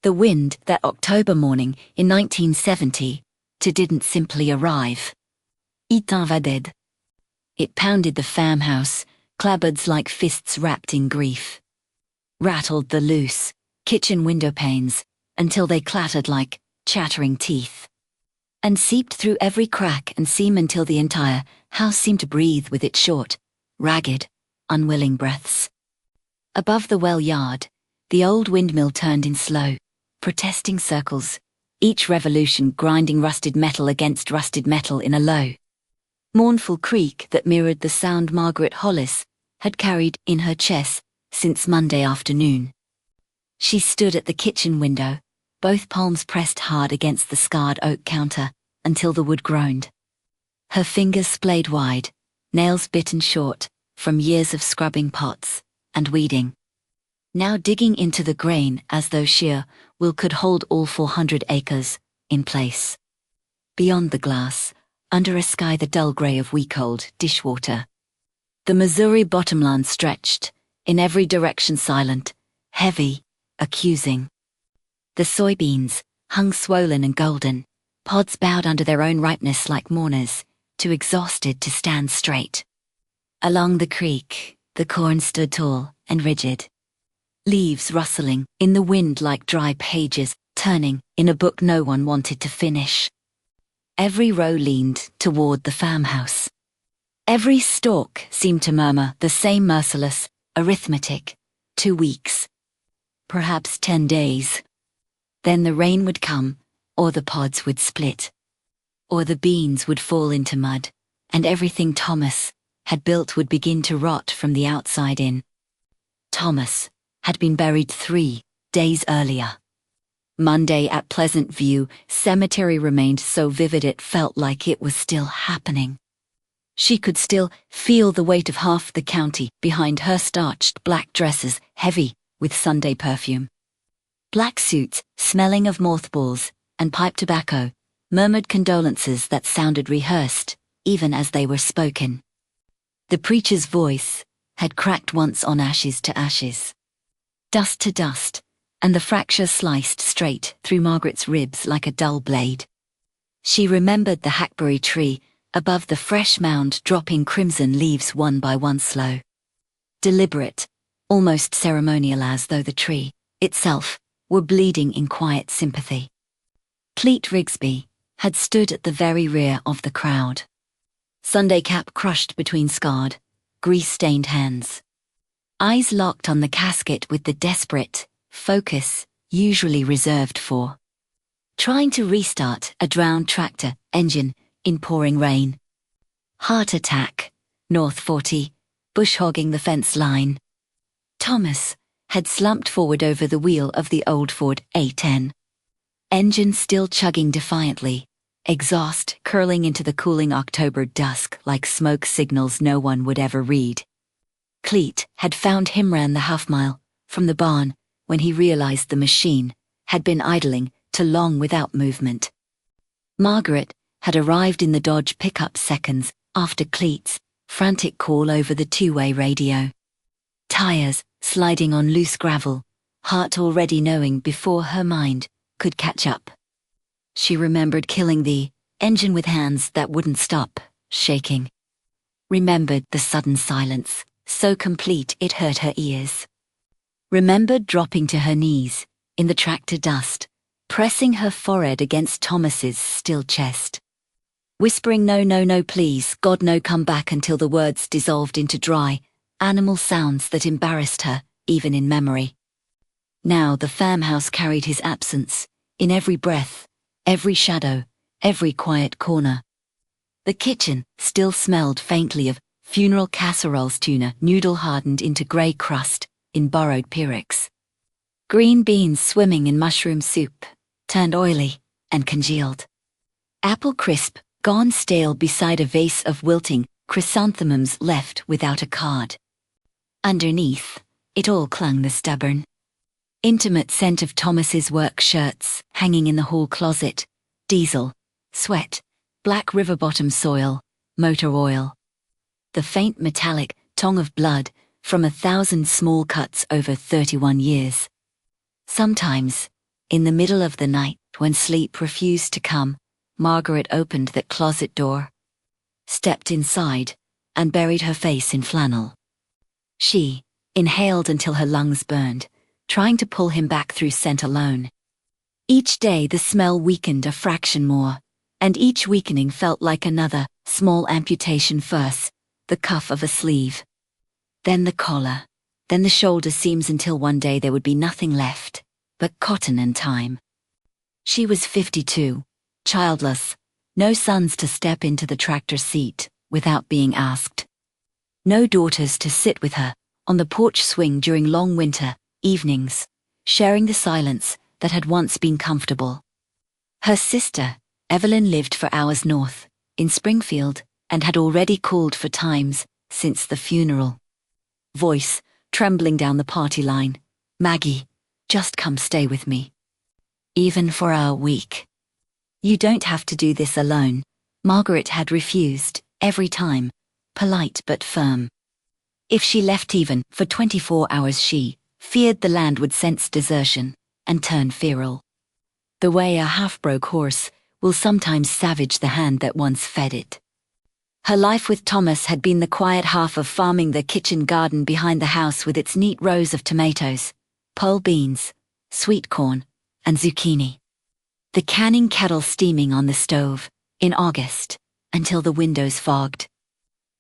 The wind that October morning in 1970 didn't simply arrive. It invaded. It pounded the farmhouse, clapboards like fists wrapped in grief. Rattled the loose kitchen window panes until they clattered like chattering teeth. And seeped through every crack and seam until the entire house seemed to breathe with its short, ragged, unwilling breaths. Above the well yard, the old windmill turned in slow, protesting circles, each revolution grinding rusted metal against rusted metal in a low, mournful creak that mirrored the sound Margaret Hollis had carried in her chest since Monday afternoon. She stood at the kitchen window, both palms pressed hard against the scarred oak counter, until the wood groaned. Her fingers splayed wide, nails bitten short, from years of scrubbing pots and weeding. Now digging into the grain as though sheer will could hold all 400 acres in place. Beyond the glass, under a sky the dull grey of week-old dishwater, the Missouri bottomland stretched, in every direction silent, heavy, accusing. The soybeans hung swollen and golden, pods bowed under their own ripeness like mourners, too exhausted to stand straight. Along the creek, the corn stood tall and rigid, leaves rustling in the wind like dry pages turning in a book no one wanted to finish. Every row leaned toward the farmhouse. Every stalk seemed to murmur the same merciless arithmetic: 2 weeks, perhaps 10 days. Then the rain would come, or the pods would split, or the beans would fall into mud, and everything Thomas had built would begin to rot from the outside in. Thomas had been buried 3 days earlier. Monday at Pleasant View Cemetery remained so vivid it felt like it was still happening. She could still feel the weight of half the county behind her starched black dresses, heavy with Sunday perfume. Black suits, smelling of mothballs and pipe tobacco, murmured condolences that sounded rehearsed, even as they were spoken. The preacher's voice had cracked once on ashes to ashes, dust to dust, and the fracture sliced straight through Margaret's ribs like a dull blade. She remembered the hackberry tree above the fresh mound dropping crimson leaves one by one, slow, deliberate, almost ceremonial, as though the tree itself were bleeding in quiet sympathy. Cleet Rigsby had stood at the very rear of the crowd, Sunday cap crushed between scarred, grease-stained hands, eyes locked on the casket with the desperate focus usually reserved for trying to restart a drowned tractor engine in pouring rain. Heart attack, North 40, bush hogging the fence line. Thomas had slumped forward over the wheel of the old Ford A10. Engine still chugging defiantly, exhaust curling into the cooling October dusk like smoke signals no one would ever read. Cleet had found him ran the half-mile from the barn when he realized the machine had been idling too long without movement. Margaret had arrived in the Dodge pickup seconds after Cleet's frantic call over the two-way radio. Tires sliding on loose gravel, heart already knowing before her mind could catch up. She remembered killing the engine with hands that wouldn't stop shaking. Remembered the sudden silence, so complete it hurt her ears. Remembered dropping to her knees in the tractor dust, pressing her forehead against Thomas's still chest, whispering no, no, no, please, God, no, come back, until the words dissolved into dry, animal sounds that embarrassed her, even in memory. Now the farmhouse carried his absence, in every breath, every shadow, every quiet corner. The kitchen still smelled faintly of funeral casseroles, tuna noodle hardened into grey crust in borrowed Pyrex. Green beans swimming in mushroom soup, turned oily and congealed. Apple crisp gone stale beside a vase of wilting chrysanthemums left without a card. Underneath it all clung the stubborn, intimate scent of Thomas's work shirts hanging in the hall closet, diesel, sweat, black river bottom soil, motor oil. The faint metallic tong of blood from 1,000 small cuts over 31 years. Sometimes In the middle of the night, when sleep refused to come, Margaret opened that closet door, stepped inside, and buried her face in flannel. She inhaled until her lungs burned, trying to pull him back through scent alone. Each day the smell weakened a fraction more, and each weakening felt like another small amputation. First, the cuff of a sleeve, then the collar, then the shoulder seams, until one day there would be nothing left but cotton and time. She was 52, childless, no sons to step into the tractor seat without being asked. No daughters to sit with her on the porch swing during long winter evenings, sharing the silence that had once been comfortable. Her sister, Evelyn, lived for hours north, in Springfield, and had already called for times since the funeral. Voice trembling down the party line, "Maggie, just come stay with me. Even for a week. You don't have to do this alone." Margaret had refused, every time, polite but firm. If she left even for 24 hours, she feared the land would sense desertion and turn feral. The way a half-broke horse will sometimes savage the hand that once fed it. Her life with Thomas had been the quiet half of farming the kitchen garden behind the house with its neat rows of tomatoes, pole beans, sweet corn, and zucchini. The canning kettle steaming on the stove, in August, until the windows fogged.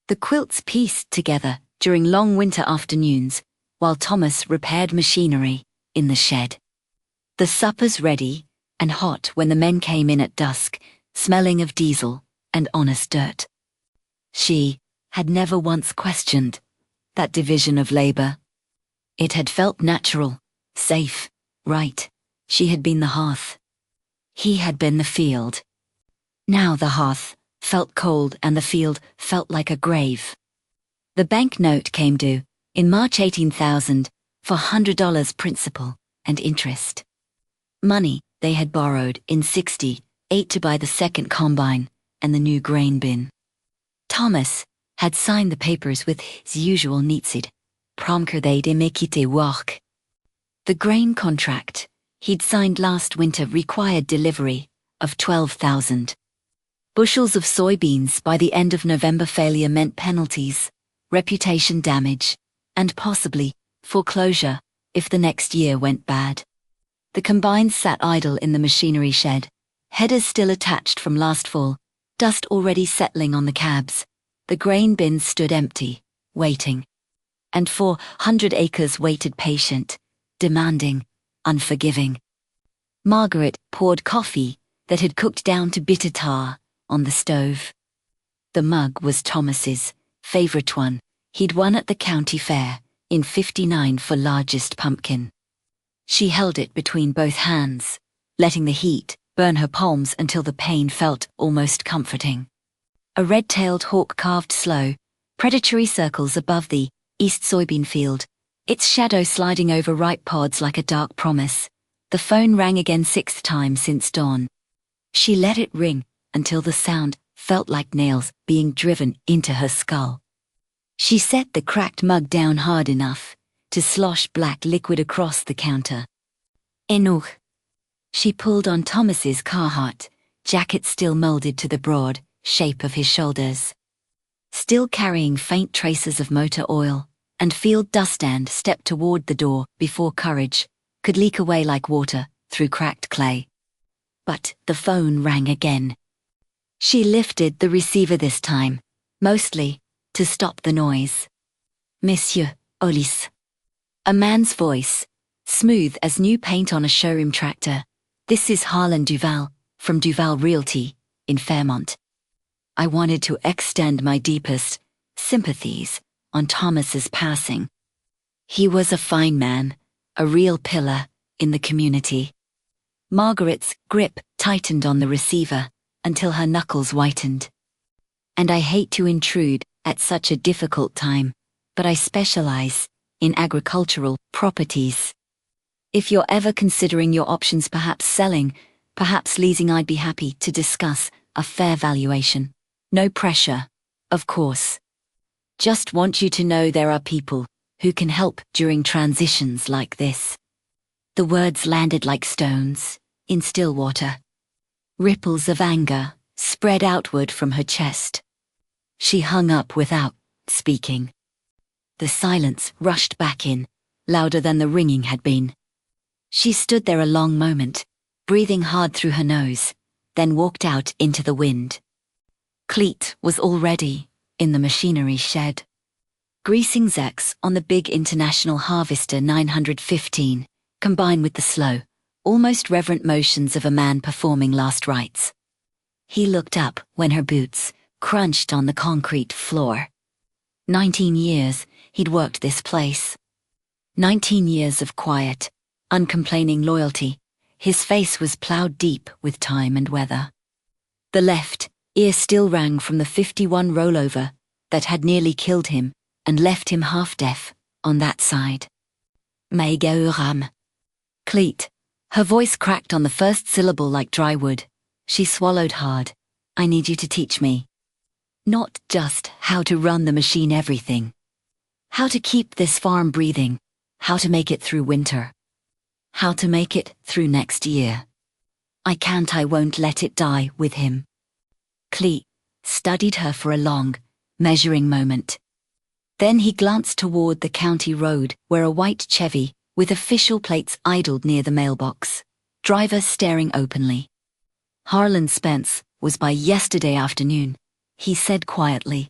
The quilts pieced together during long winter afternoons, while Thomas repaired machinery in the shed. The suppers ready and hot when the men came in at dusk, smelling of diesel and honest dirt. She had never once questioned that division of labor. It had felt natural, safe, right. She had been the hearth. He had been the field. Now the hearth felt cold and the field felt like a grave. The bank note came due in March 18,000 for $100 principal and interest. Money they had borrowed in 68 to buy the second combine and the new grain bin. Thomas had signed the papers with his usual neatsid, promker they'd quitter work. The grain contract he'd signed last winter required delivery of 12,000 bushels of soybeans by the end of November. Failure meant penalties, reputation damage, and possibly foreclosure if the next year went bad. The combines sat idle in the machinery shed, headers still attached from last fall, dust already settling on the cabs. The grain bins stood empty, waiting. And 400 acres waited, patient, demanding, unforgiving. Margaret poured coffee that had cooked down to bitter tar on the stove. The mug was Thomas's favorite one. He'd won at the county fair in '59 for largest pumpkin. She held it between both hands, letting the heat burn her palms until the pain felt almost comforting. A red-tailed hawk carved slow, predatory circles above the east soybean field, its shadow sliding over ripe pods like a dark promise. The phone rang again, 6th time since dawn. She let it ring until the sound felt like nails being driven into her skull. She set the cracked mug down hard enough to slosh black liquid across the counter. Enough. She pulled on Thomas's Carhartt jacket, still molded to the broad shape of his shoulders, still carrying faint traces of motor oil and field dust, and stepped toward the door before courage could leak away like water through cracked clay. But the phone rang again. She lifted the receiver this time, mostly to stop the noise. "Monsieur Hollis." A man's voice, smooth as new paint on a showroom tractor. "This is Harlan Duval, from Duval Realty, in Fairmont. I wanted to extend my deepest sympathies on Thomas's passing. He was a fine man, a real pillar in the community." Margaret's grip tightened on the receiver until her knuckles whitened. "And I hate to intrude at such a difficult time, but I specialize in agricultural properties. If you're ever considering your options, perhaps selling, perhaps leasing, I'd be happy to discuss a fair valuation. No pressure, of course. Just want you to know there are people who can help during transitions like this." The words landed like stones, in still water. Ripples of anger spread outward from her chest. She hung up without speaking. The silence rushed back in, louder than the ringing had been. She stood there a long moment, breathing hard through her nose, then walked out into the wind. Cleet was already in the machinery shed, greasing zacks on the big International Harvester 915, combined with the slow, almost reverent motions of a man performing last rites. He looked up when her boots crunched on the concrete floor. 19 years he'd worked this place. 19 years of quiet, uncomplaining loyalty. His face was ploughed deep with time and weather. The left ear still rang from the 51 rollover that had nearly killed him and left him half-deaf on that side. Meiga Cleet. Her voice cracked on the first syllable like dry wood. She swallowed hard. I need you to teach me. Not just how to run the machine, everything. How to keep this farm breathing. How to make it through winter. How to make it through next year. I won't let it die with him. Cleet studied her for a long, measuring moment. Then he glanced toward the county road where a white Chevy with official plates idled near the mailbox, driver staring openly. Harlan Spence was by yesterday afternoon, he said quietly.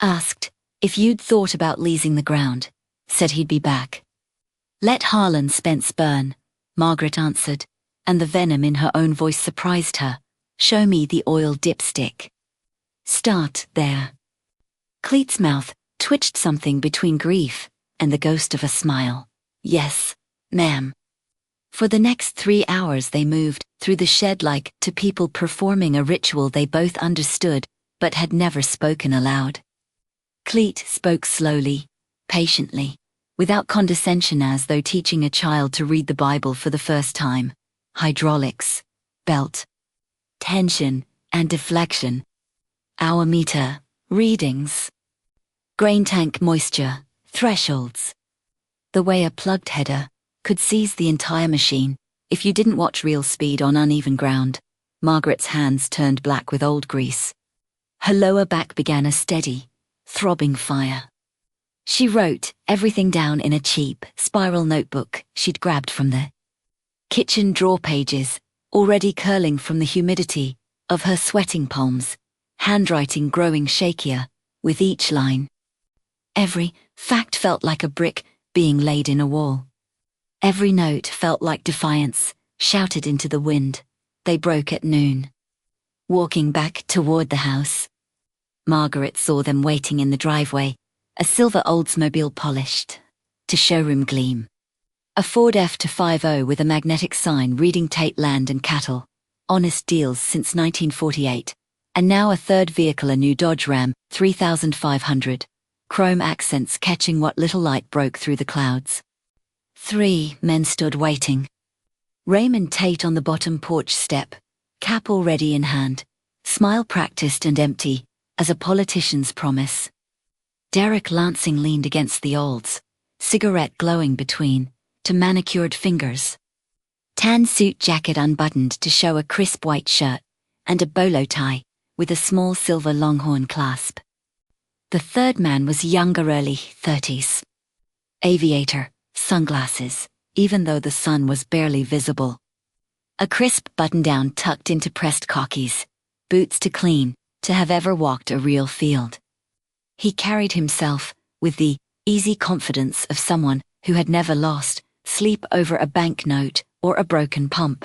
Asked if you'd thought about leasing the ground, said he'd be back. Let Harlan Spence burn, Margaret answered, and the venom in her own voice surprised her. Show me the oil dipstick. Start there. Cleet's mouth twitched something between grief and the ghost of a smile. Yes, ma'am. For the next 3 hours they moved through the shed like to people performing a ritual they both understood but had never spoken aloud. Cleet spoke slowly, patiently, without condescension, as though teaching a child to read the Bible for the first time. Hydraulics, belt, tension and deflection, hour meter, readings, grain tank moisture, thresholds. The way a plugged header could seize the entire machine if you didn't watch real speed on uneven ground. Margaret's hands turned black with old grease. Her lower back began a steady, throbbing fire. She wrote everything down in a cheap, spiral notebook she'd grabbed from the kitchen drawer pages, already curling from the humidity of her sweating palms, handwriting growing shakier with each line. Every fact felt like a brick being laid in a wall. Every note felt like defiance, shouted into the wind. They broke at noon. Walking back toward the house, Margaret saw them waiting in the driveway, a silver Oldsmobile polished to showroom gleam. A Ford F-250 with a magnetic sign reading Tate Land and Cattle, honest deals since 1948, and now a third vehicle, a new Dodge Ram 3500, chrome accents catching what little light broke through the clouds. 3 men stood waiting. Raymond Tate on the bottom porch step, cap already in hand, smile practiced and empty, as a politician's promise. Derek Lansing leaned against the olds, cigarette glowing between, to manicured fingers. Tan suit jacket unbuttoned to show a crisp white shirt, and a bolo tie, with a small silver longhorn clasp. The third man was younger, early 30s. Aviator, sunglasses, even though the sun was barely visible. A crisp button-down tucked into pressed khakis, boots to clean, to have ever walked a real field. He carried himself with the easy confidence of someone who had never lost sleep over a banknote or a broken pump.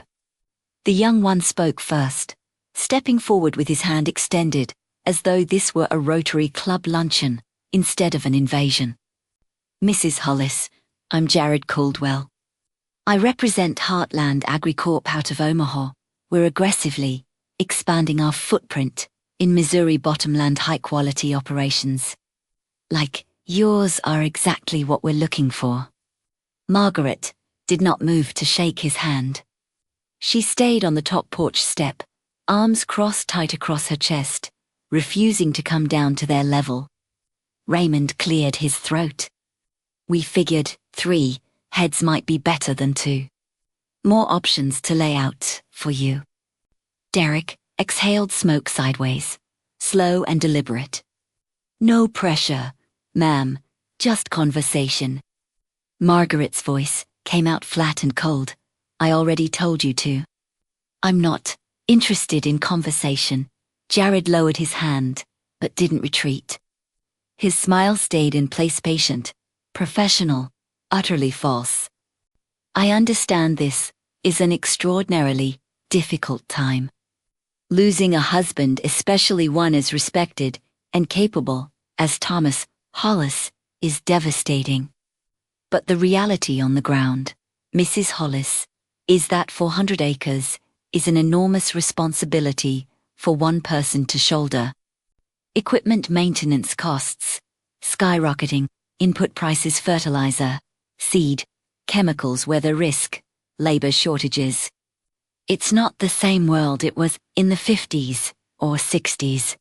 The young one spoke first, stepping forward with his hand extended, as though this were a Rotary Club luncheon instead of an invasion. Mrs. Hollis, I'm Jared Caldwell. I represent Heartland AgriCorp out of Omaha. We're aggressively expanding our footprint in Missouri bottomland high-quality operations. Like yours are exactly what we're looking for. Margaret did not move to shake his hand. She stayed on the top porch step, arms crossed tight across her chest, refusing to come down to their level. Raymond cleared his throat. We figured 3 heads might be better than 2. More options to lay out for you. Derek exhaled smoke sideways, slow and deliberate. No pressure, ma'am, just conversation. Margaret's voice came out flat and cold. I already told you to. I'm not interested in conversation. Jared lowered his hand, but didn't retreat. His smile stayed in place, patient, professional, utterly false. I understand this is an extraordinarily difficult time. Losing a husband, especially one as respected and capable as Thomas Hollis, is devastating. But the reality on the ground, Mrs. Hollis, is that 400 acres is an enormous responsibility for one person to shoulder. Equipment maintenance costs, skyrocketing, input prices, fertilizer, seed, chemicals, weather risk, labor shortages. It's not the same world it was in the 50s or 60s.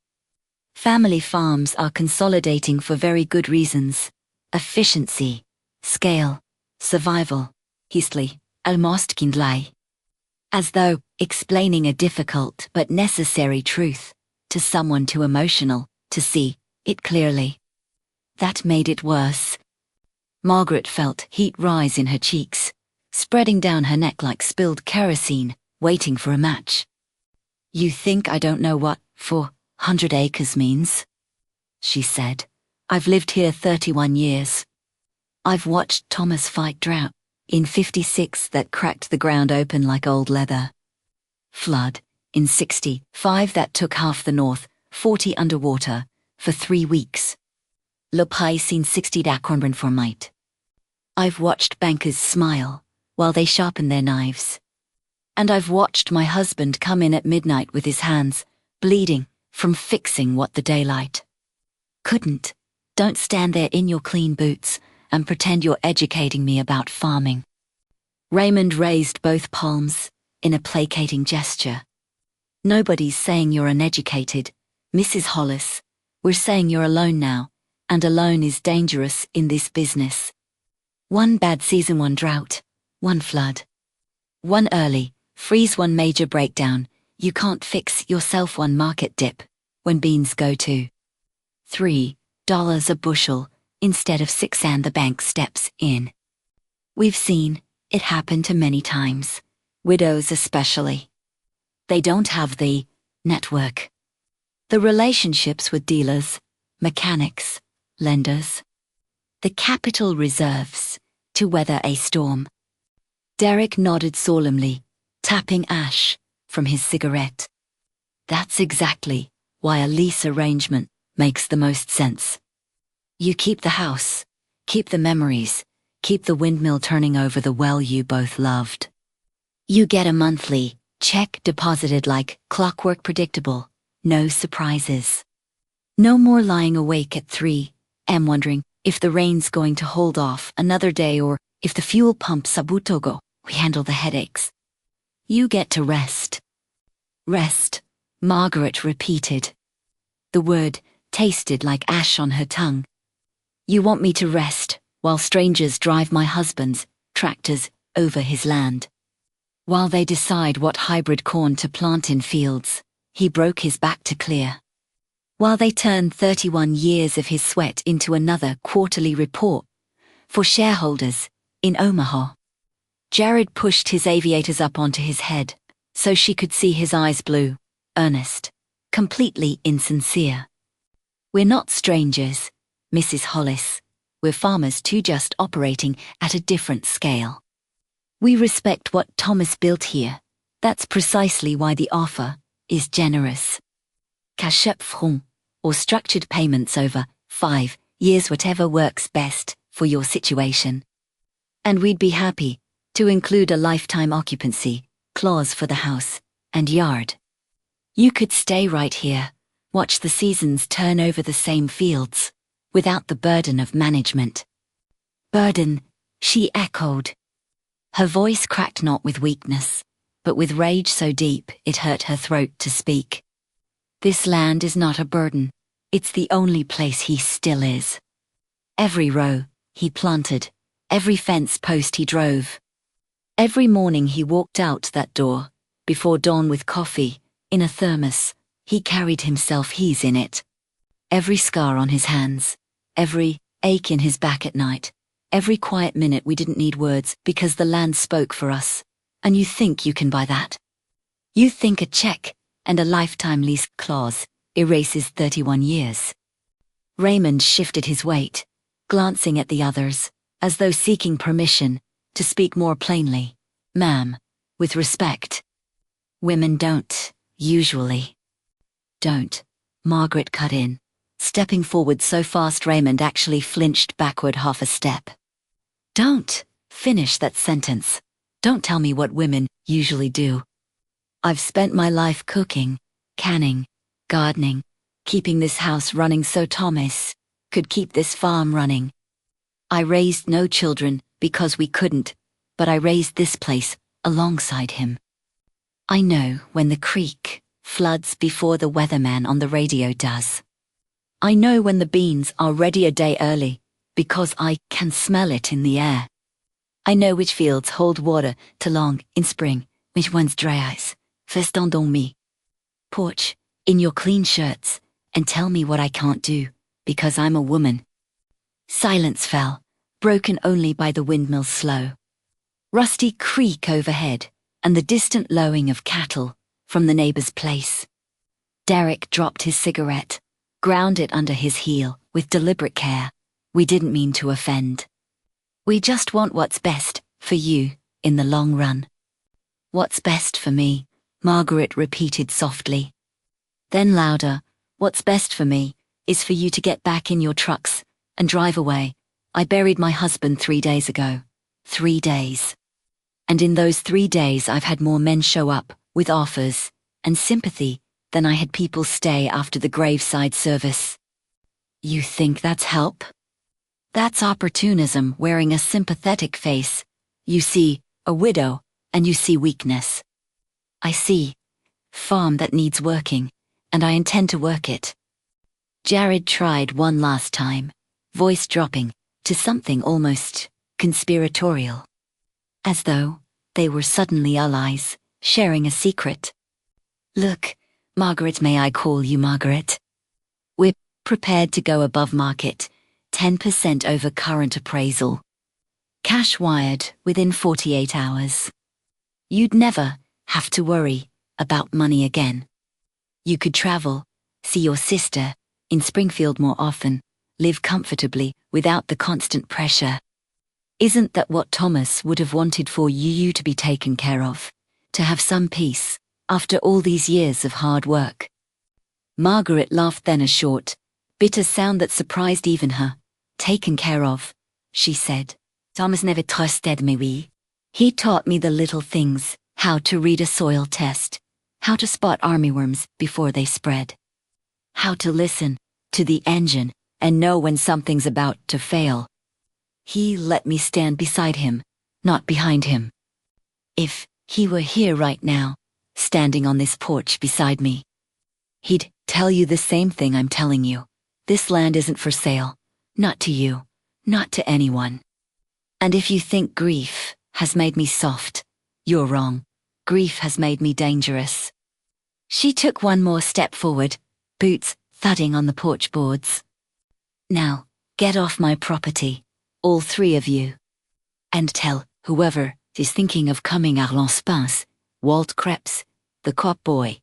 Family farms are consolidating for very good reasons. Efficiency, scale, survival, histli, almost kindlai. As though explaining a difficult but necessary truth to someone too emotional to see it clearly. That made it worse. Margaret felt heat rise in her cheeks, spreading down her neck like spilled kerosene, waiting for a match. You think I don't know what 400 acres means? She said. I've lived here 31 years. I've watched Thomas fight drought in 56 that cracked the ground open like old leather. Flood in 65 that took half the north, 40 underwater, for 3 weeks. Lopai seen 60 dakornbrand for might. I've watched bankers smile while they sharpen their knives. And I've watched my husband come in at midnight with his hands bleeding from fixing what the daylight couldn't. Don't stand there in your clean boots and pretend you're educating me about farming. Raymond raised both palms in a placating gesture. Nobody's saying you're uneducated, Mrs. Hollis. We're saying you're alone now, and alone is dangerous in this business. One bad season, one drought, one flood. One early freeze, one major breakdown. You can't fix yourself, one market dip when beans go to $3 a bushel instead of 6 and the bank steps in. We've seen it happen to many times, widows especially. They don't have the network, the relationships with dealers, mechanics, lenders, the capital reserves to weather a storm. Derek nodded solemnly, tapping ash from his cigarette. That's exactly why a lease arrangement makes the most sense. You keep the house, keep the memories, keep the windmill turning over the well you both loved. You get a monthly check deposited like clockwork, predictable, no surprises. No more lying awake at 3 am wondering if the rain's going to hold off another day or if the fuel pump sabutogo, we handle the headaches. You get to rest. Rest, Margaret repeated. The word tasted like ash on her tongue. You want me to rest while strangers drive my husband's tractors over his land. While they decide what hybrid corn to plant in fields he broke his back to clear. While they turn 31 years of his sweat into another quarterly report for shareholders in Omaha. Jared pushed his aviators up onto his head so she could see his eyes blue, earnest, completely insincere. We're not strangers, Mrs. Hollis. We're farmers too, just operating at a different scale. We respect what Thomas built here. That's precisely why the offer is generous. Cachet franc, or structured payments over 5 years, whatever works best for your situation. And we'd be happy to include a lifetime occupancy clause for the house and yard. You could stay right here, watch the seasons turn over the same fields, without the burden of management. Burden, she echoed. Her voice cracked not with weakness, but with rage so deep it hurt her throat to speak. This land is not a burden. It's the only place he still is. Every row he planted, every fence post he drove. Every morning he walked out that door, before dawn with coffee, in a thermos. He carried himself, he's in it. Every scar on his hands, every ache in his back at night, every quiet minute we didn't need words because the land spoke for us. And you think you can buy that? You think a check and a lifetime lease clause erases 31 years? Raymond shifted his weight, glancing at the others, as though seeking permission to speak more plainly. Ma'am, with respect. Women don't, usually. Don't, Margaret cut in, stepping forward so fast Raymond actually flinched backward half a step. Don't finish that sentence. Don't tell me what women usually do. I've spent my life cooking, canning, gardening, keeping this house running so Thomas could keep this farm running. I raised no children because we couldn't, but I raised this place alongside him. I know when the creek floods before the weatherman on the radio does. I know when the beans are ready a day early because I can smell it in the air. I know which fields hold water too long in spring, which ones dry ice. Festin dans me. Porch, in your clean shirts, and tell me what I can't do, because I'm a woman. Silence fell, broken only by the windmill's slow, rusty creak overhead and the distant lowing of cattle from the neighbor's place. Derek dropped his cigarette, ground it under his heel with deliberate care. We didn't mean to offend. We just want what's best for you in the long run. What's best for me, Margaret repeated softly. Then louder, what's best for me is for you to get back in your trucks and drive away. I buried my husband 3 days ago. 3 days. And in those 3 days I've had more men show up with offers and sympathy than I had people stay after the graveside service. You think that's help? That's opportunism wearing a sympathetic face. You see a widow and you see weakness. I see farm that needs working, and I intend to work it. Jared tried one last time, voice dropping to something almost conspiratorial. As though they were suddenly allies, sharing a secret. Look, Margaret, may I call you Margaret? We're prepared to go above market, 10% over current appraisal. Cash wired within 48 hours. You'd never have to worry about money again. You could travel, see your sister in Springfield more often, live comfortably without the constant pressure. Isn't that what Thomas would have wanted for you to be taken care of, to have some peace after all these years of hard work? Margaret laughed, then a short, bitter sound that surprised even her. Taken care of, she said. Thomas never trusted me, oui. He taught me the little things, how to read a soil test, how to spot armyworms before they spread, how to listen to the engine and know when something's about to fail. He let me stand beside him, not behind him. If he were here right now, standing on this porch beside me, he'd tell you the same thing I'm telling you. This land isn't for sale, not to you, not to anyone. And if you think grief has made me soft, you're wrong. Grief has made me dangerous. She took one more step forward, boots thudding on the porch boards. Now, get off my property, all 3 of you. And tell whoever is thinking of coming à l'Espance, Walt Krebs, the cop boy.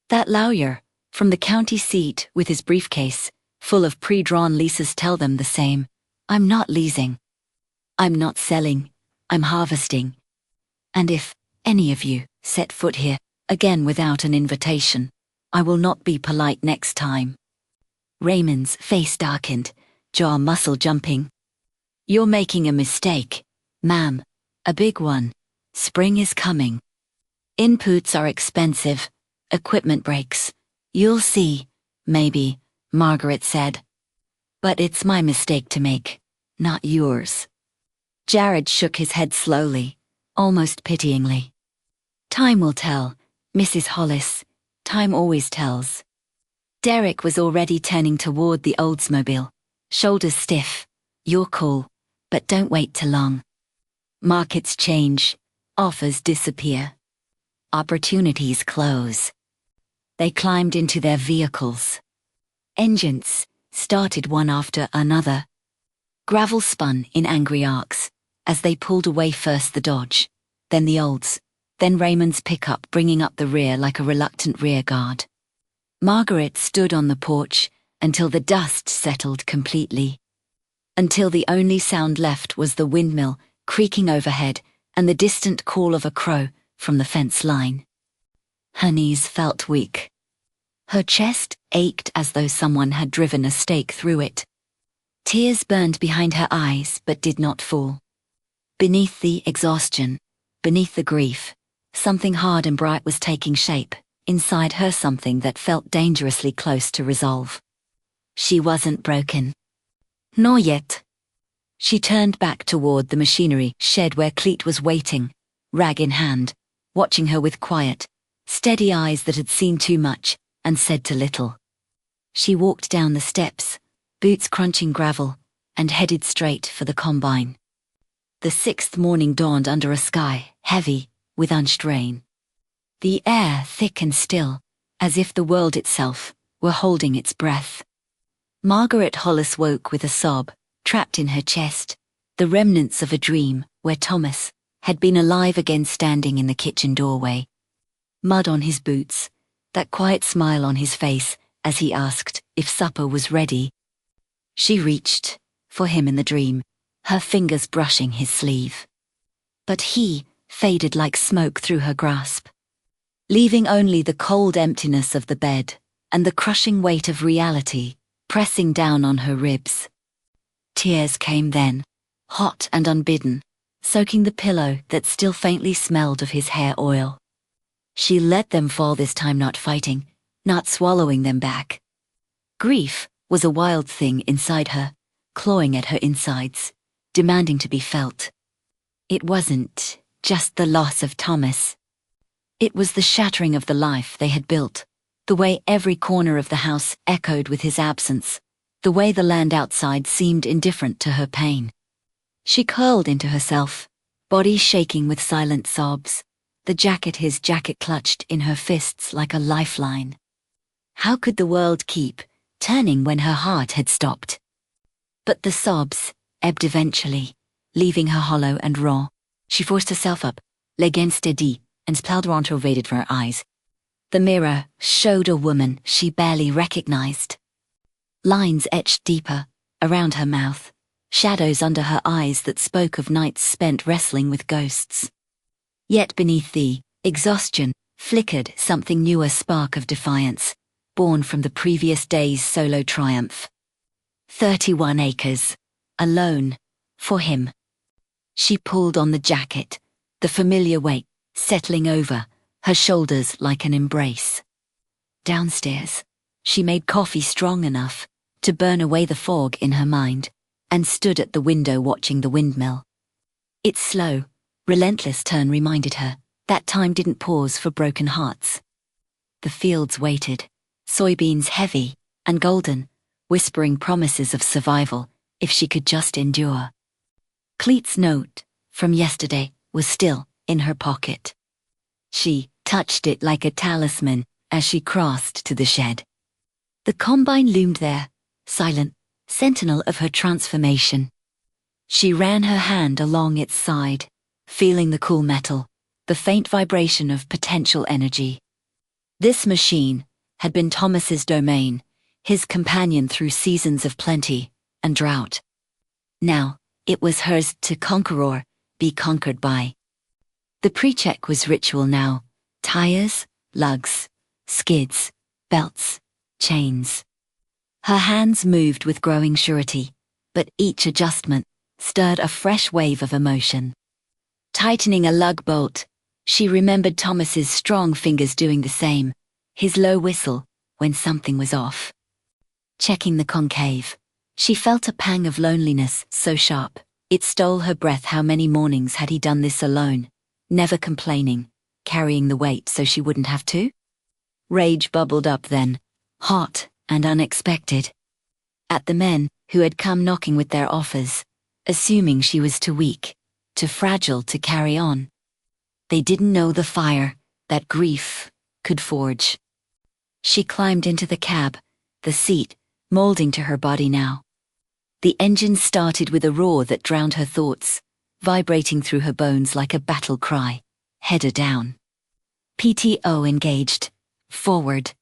That lawyer from the county seat with his briefcase full of pre-drawn leases, tell them the same. I'm not leasing. I'm not selling. I'm harvesting. And if any of you set foot here again without an invitation, I will not be polite next time. Raymond's face darkened, jaw muscle jumping. You're making a mistake, ma'am, a big one. Spring is coming. Inputs are expensive, equipment breaks. You'll see, maybe, Margaret said. But it's my mistake to make, not yours. Jared shook his head slowly, almost pityingly. Time will tell, Mrs. Hollis. Time always tells. Derek was already turning toward the Oldsmobile, shoulders stiff. You're cool, but don't wait too long. Markets change. Offers disappear. Opportunities close. They climbed into their vehicles. Engines started one after another. Gravel spun in angry arcs as they pulled away, first the Dodge, then the Olds, then Raymond's pickup bringing up the rear like a reluctant rear guard. Margaret stood on the porch until the dust settled completely. Until the only sound left was the windmill creaking overhead and the distant call of a crow from the fence line. Her knees felt weak. Her chest ached as though someone had driven a stake through it. Tears burned behind her eyes but did not fall. Beneath the exhaustion, beneath the grief, something hard and bright was taking shape, inside her something that felt dangerously close to resolve. She wasn't broken. Nor yet. She turned back toward the machinery shed where Cleet was waiting, rag in hand, watching her with quiet, steady eyes that had seen too much and said too little. She walked down the steps, boots crunching gravel, and headed straight for the combine. The sixth morning dawned under a sky heavy with unshed rain. The air thick and still, as if the world itself were holding its breath. Margaret Hollis woke with a sob, trapped in her chest, the remnants of a dream where Thomas had been alive again, standing in the kitchen doorway. Mud on his boots, that quiet smile on his face as he asked if supper was ready. She reached for him in the dream, her fingers brushing his sleeve. But he faded like smoke through her grasp, leaving only the cold emptiness of the bed and the crushing weight of reality pressing down on her ribs. Tears came then, hot and unbidden, soaking the pillow that still faintly smelled of his hair oil. She let them fall this time, not fighting, not swallowing them back. Grief was a wild thing inside her, clawing at her insides, demanding to be felt. It wasn't just the loss of Thomas. It was the shattering of the life they had built, the way every corner of the house echoed with his absence, the way the land outside seemed indifferent to her pain. She curled into herself, body shaking with silent sobs, his jacket clutched in her fists like a lifeline. How could the world keep turning when her heart had stopped? But the sobs ebbed eventually, leaving her hollow and raw. She forced herself up, leg steady, and Spaldranto evaded from her eyes. The mirror showed a woman she barely recognized. Lines etched deeper, around her mouth, shadows under her eyes that spoke of nights spent wrestling with ghosts. Yet beneath the exhaustion flickered something new, a spark of defiance, born from the previous day's solo triumph. 31 acres, alone, for him. She pulled on the jacket, the familiar weight settling over her shoulders like an embrace. Downstairs, she made coffee strong enough to burn away the fog in her mind and stood at the window watching the windmill. Its slow, relentless turn reminded her that time didn't pause for broken hearts. The fields waited, soybeans heavy and golden, whispering promises of survival if she could just endure. Cleet's note from yesterday was still in her pocket. She touched it like a talisman as she crossed to the shed. The combine loomed there, silent, sentinel of her transformation. She ran her hand along its side, feeling the cool metal, the faint vibration of potential energy. This machine had been Thomas's domain, his companion through seasons of plenty and drought. Now, it was hers to conquer or be conquered by. The pre-check was ritual now. Tires, lugs, skids, belts, chains. Her hands moved with growing surety, but each adjustment stirred a fresh wave of emotion. Tightening a lug bolt, she remembered Thomas's strong fingers doing the same, his low whistle when something was off. Checking the concave, she felt a pang of loneliness so sharp, it stole her breath. How many mornings had he done this alone, never complaining, carrying the weight so she wouldn't have to? Rage bubbled up then, hot and unexpected. At the men who had come knocking with their offers, assuming she was too weak, too fragile to carry on. They didn't know the fire that grief could forge. She climbed into the cab, the seat molding to her body now. The engine started with a roar that drowned her thoughts, vibrating through her bones like a battle cry. Header down. PTO engaged. Forward.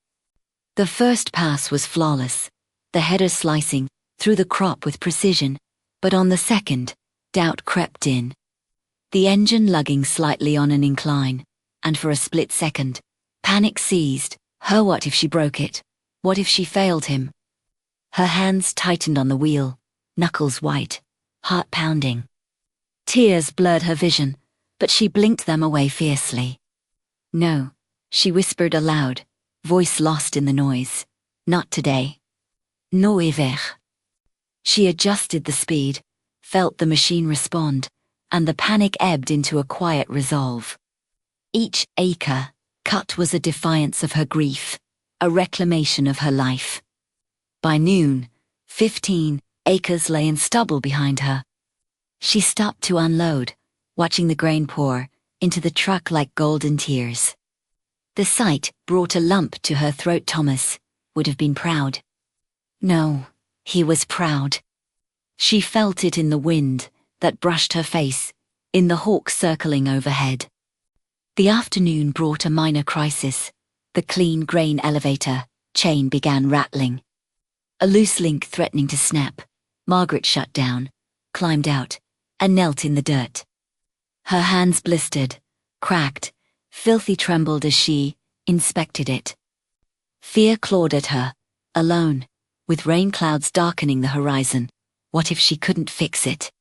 The first pass was flawless, the header slicing through the crop with precision, but on the second, doubt crept in. The engine lugging slightly on an incline, and for a split second, panic seized her. What if she broke it? What if she failed him? Her hands tightened on the wheel, knuckles white, heart pounding. Tears blurred her vision, but she blinked them away fiercely. No, she whispered aloud, voice lost in the noise. Not today. No hiver. She adjusted the speed, felt the machine respond, and the panic ebbed into a quiet resolve. Each acre cut was a defiance of her grief, a reclamation of her life. By noon, 15 acres lay in stubble behind her. She stopped to unload, watching the grain pour into the truck like golden tears. The sight brought a lump to her throat. Thomas would have been proud. No, he was proud. She felt it in the wind that brushed her face, in the hawk circling overhead. The afternoon brought a minor crisis. The clean grain elevator chain began rattling. A loose link threatening to snap. Margaret shut down, climbed out, and knelt in the dirt. Her hands blistered, cracked, filthy trembled as she inspected it. Fear clawed at her, alone, with rain clouds darkening the horizon. What if she couldn't fix it?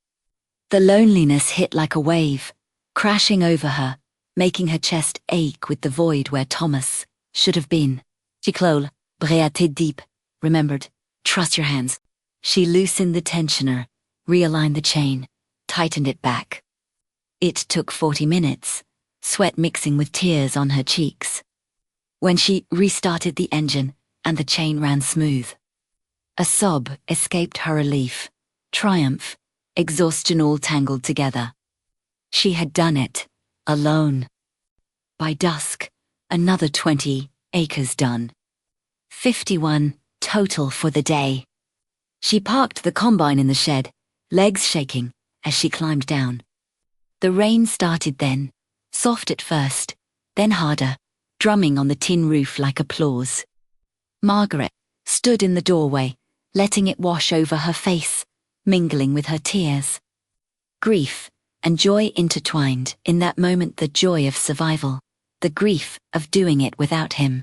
The loneliness hit like a wave, crashing over her, making her chest ache with the void where Thomas should have been. Chiclole, bréaté deep, remembered, trust your hands. She loosened the tensioner, realigned the chain, tightened it back. It took 40 minutes, sweat mixing with tears on her cheeks. When she restarted the engine and the chain ran smooth, a sob escaped her relief, triumph, exhaustion all tangled together. She had done it, alone. By dusk, another 20 acres done. 51 total for the day. She parked the combine in the shed, legs shaking as she climbed down. The rain started then, soft at first, then harder, drumming on the tin roof like applause. Margaret stood in the doorway, letting it wash over her face, mingling with her tears. Grief and joy intertwined in that moment, the joy of survival, the grief of doing it without him.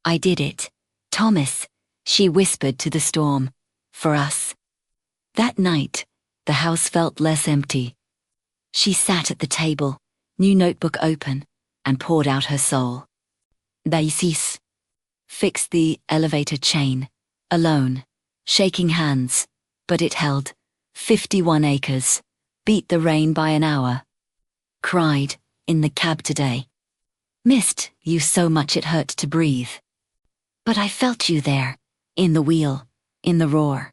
I did it, Thomas, she whispered to the storm, for us. That night, the house felt less empty. She sat at the table, new notebook open, and poured out her soul. Daisis fixed the elevator chain, alone, shaking hands, but it held. 51 acres, beat the rain by an hour. Cried, in the cab today. Missed you so much it hurt to breathe. But I felt you there, in the wheel, in the roar.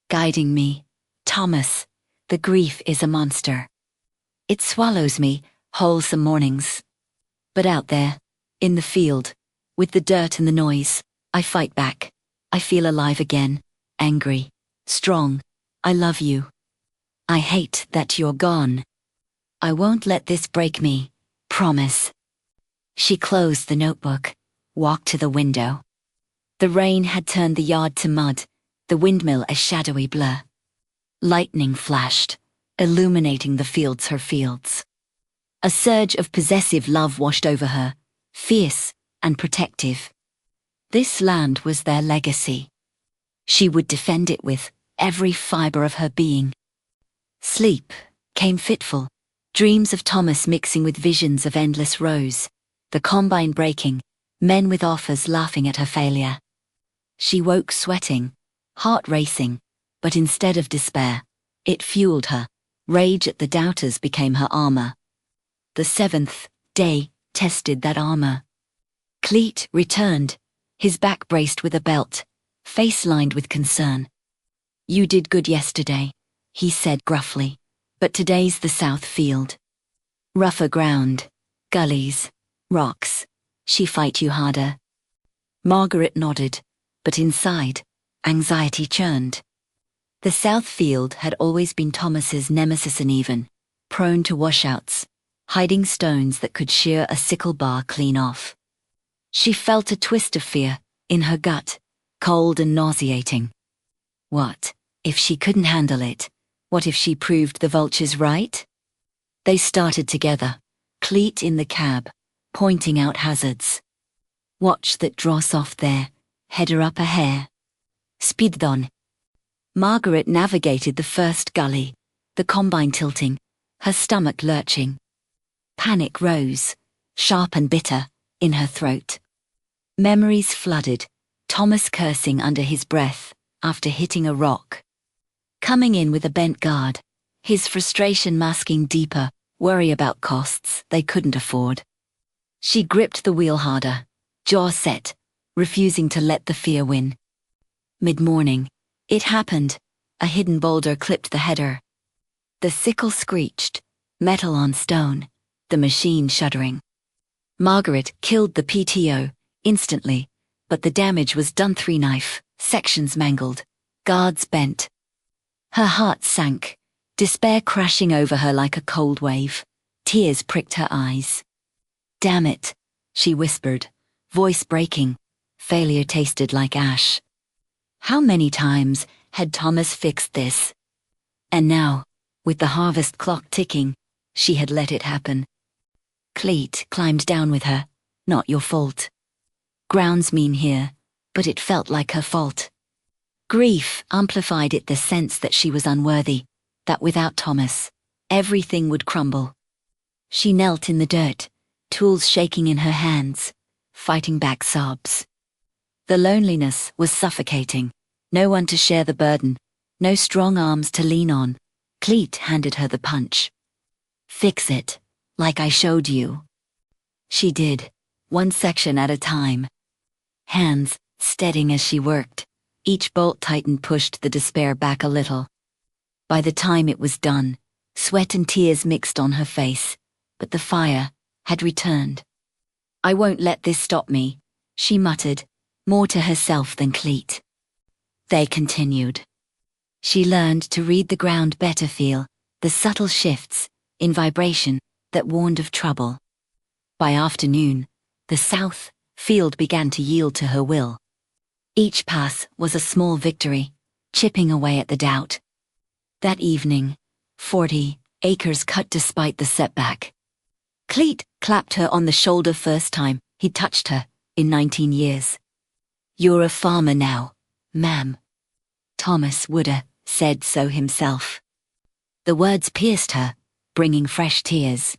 Guiding me, Thomas, the grief is a monster. It swallows me, whole some mornings. But out there, in the field, with the dirt and the noise, I fight back. I feel alive again, angry, strong. I love you. I hate that you're gone. I won't let this break me, promise. She closed the notebook, walked to the window. The rain had turned the yard to mud, the windmill a shadowy blur. Lightning flashed, illuminating the fields, her fields. A surge of possessive love washed over her, fierce and protective. This land was their legacy. She would defend it with every fibre of her being. Sleep came fitful, dreams of Thomas mixing with visions of endless rows, the combine breaking, men with offers laughing at her failure. She woke sweating, heart racing, but instead of despair, it fueled her. Rage at the doubters became her armor. The 7th day tested that armor. Cleet returned, his back braced with a belt, face lined with concern. You did good yesterday, he said gruffly, but today's the south field. Rougher ground, Gullies, rocks, she fight you harder. Margaret nodded, but inside, anxiety churned. The south field had always been Thomas's nemesis uneven, prone to washouts, hiding stones that could shear a sickle bar clean off. She felt a twist of fear in her gut, cold and nauseating. What if she couldn't handle it? What if she proved the vultures right? They started together, Cleat in the cab, pointing out hazards. Watch that dross off there, header up a hair. Speed on. Margaret navigated the first gully, the combine tilting, her stomach lurching. Panic rose, sharp and bitter, in her throat. Memories flooded, Thomas cursing under his breath after hitting a rock. Coming in with a bent guard, his frustration masking deeper worry about costs they couldn't afford. She gripped the wheel harder, jaw set, refusing to let the fear win. Mid-morning, it happened. A hidden boulder clipped the header. The sickle screeched, metal on stone, the machine shuddering. Margaret killed the PTO instantly, but the damage was done. 3 knife, sections mangled, guards bent. Her heart sank, despair crashing over her like a cold wave. Tears pricked her eyes. Damn it, she whispered, voice breaking. Failure tasted like ash. How many times had Thomas fixed this? And now, with the harvest clock ticking, she had let it happen. Cleat climbed down with her. Not your fault. Grounds mean here, but it felt like her fault. Grief amplified it, the sense that she was unworthy, that without Thomas, everything would crumble. She knelt in the dirt, tools shaking in her hands, fighting back sobs. The loneliness was suffocating. No one to share the burden, no strong arms to lean on. Cleat handed her the punch. Fix it, like I showed you. She did, one section at a time. Hands steadying as she worked, each bolt tightened pushed the despair back a little. By the time it was done, sweat and tears mixed on her face, but the fire had returned. I won't let this stop me, she muttered, more to herself than Cleat. They continued. She learned to read the ground better, feel the subtle shifts in vibration that warned of trouble. By afternoon, the south field began to yield to her will. Each pass was a small victory, chipping away at the doubt. That evening, 40 acres cut despite the setback. Cleat clapped her on the shoulder first time he'd touched her in 19 years. You're a farmer now, ma'am. Thomas woulda said so himself. The words pierced her, bringing fresh tears.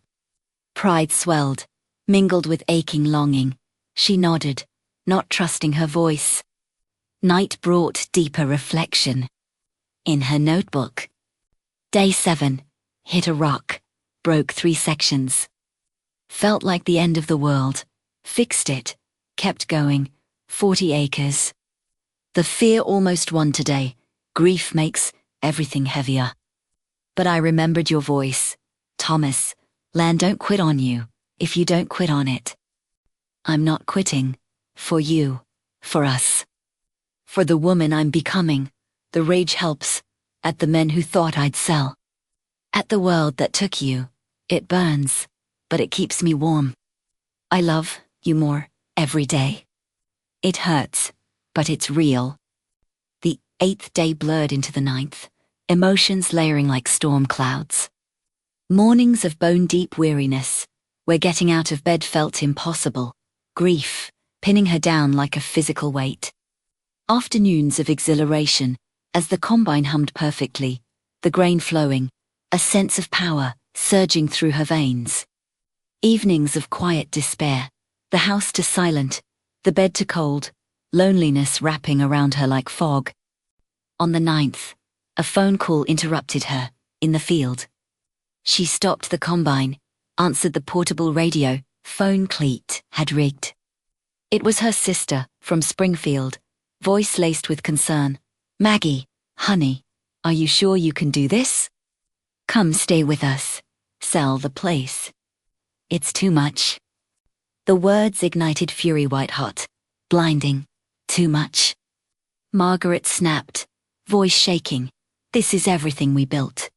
Pride swelled, mingled with aching longing. She nodded, not trusting her voice. Night brought deeper reflection. In her notebook. Day 7, hit a rock, broke 3 sections. Felt like the end of the world, fixed it, kept going, 40 acres. The fear almost won today. Grief makes everything heavier. But I remembered your voice. Thomas, land don't quit on you, if you don't quit on it. I'm not quitting. For you. For us. For the woman I'm becoming. The rage helps. At the men who thought I'd sell. At the world that took you. It burns, but it keeps me warm. I love you more every day. It hurts, but it's real. The 8th day blurred into the 9th, emotions layering like storm clouds. Mornings of bone-deep weariness, where getting out of bed felt impossible, grief pinning her down like a physical weight. Afternoons of exhilaration, as the combine hummed perfectly, the grain flowing, a sense of power surging through her veins. Evenings of quiet despair, the house to silent, the bed to cold, loneliness wrapping around her like fog. On the 9th, a phone call interrupted her, in the field. She stopped the combine, answered the portable radio phone Cleat had rigged. It was her sister, from Springfield, voice laced with concern. Maggie, honey, are you sure you can do this? Come stay with us. Sell the place. It's too much. The words ignited fury white hot, blinding. Too much. Margaret snapped, voice shaking. This is everything we built.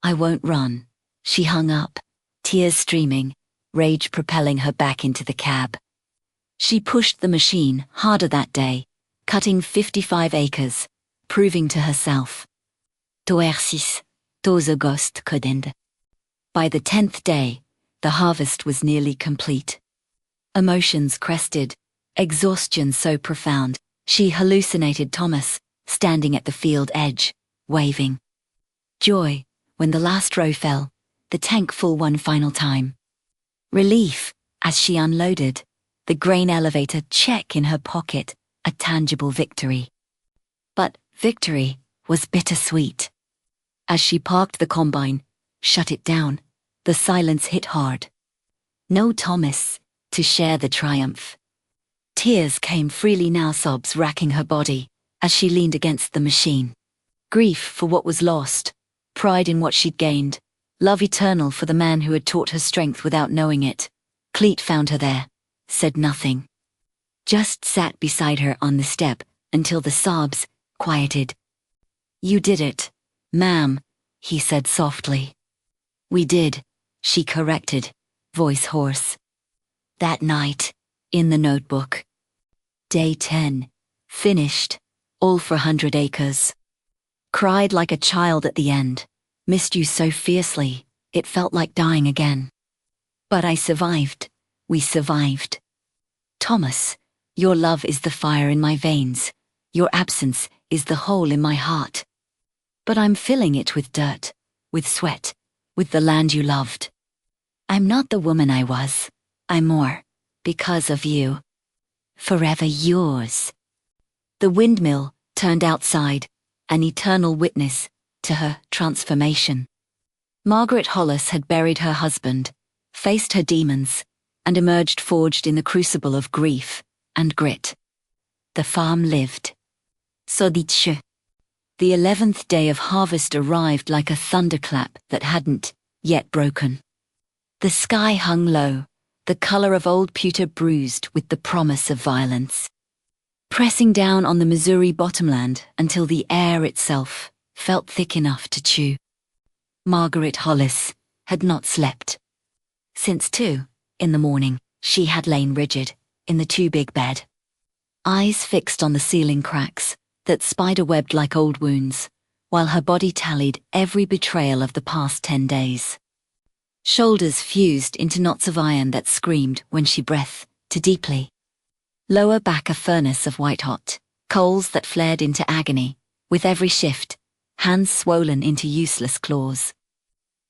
I won't run. She hung up, tears streaming, rage propelling her back into the cab. She pushed the machine harder that day, cutting 55 acres, proving to herself. Toersis, toze gost kodend. By the 10th day, the harvest was nearly complete. Emotions crested, exhaustion so profound, she hallucinated Thomas, standing at the field edge, waving. Joy, when the last row fell, the tank full one final time. Relief, as she unloaded, the grain elevator check in her pocket, a tangible victory. But victory was bittersweet. As she parked the combine, shut it down, the silence hit hard. No Thomas to share the triumph. Tears came freely now, sobs racking her body as she leaned against the machine. Grief for what was lost, pride in what she'd gained, love eternal for the man who had taught her strength without knowing it. Cleet found her there, said nothing. Just sat beside her on the step until the sobs quieted. You did it, ma'am, he said softly. We did, she corrected, voice hoarse. That night, in the notebook. Day 10, finished, all for 100 acres. Cried like a child at the end, missed you so fiercely, it felt like dying again. But I survived, we survived. Thomas, your love is the fire in my veins, your absence is the hole in my heart. But I'm filling it with dirt, with sweat, with the land you loved. I'm not the woman I was, I'm more, because of you. Forever yours. The windmill turned outside, an eternal witness to her transformation. Margaret Hollis had buried her husband, faced her demons, and emerged forged in the crucible of grief and grit. The farm lived. Sodice. The 11th day of harvest arrived like a thunderclap that hadn't yet broken. The sky hung low, the color of old pewter bruised with the promise of violence. Pressing down on the Missouri bottomland until the air itself felt thick enough to chew. Margaret Hollis had not slept. Since 2 in the morning, she had lain rigid in the too-big bed. Eyes fixed on the ceiling cracks that spider-webbed like old wounds, while her body tallied every betrayal of the past 10 days. Shoulders fused into knots of iron that screamed when she breathed too deeply. Lower back a furnace of white-hot, coals that flared into agony, with every shift, hands swollen into useless claws.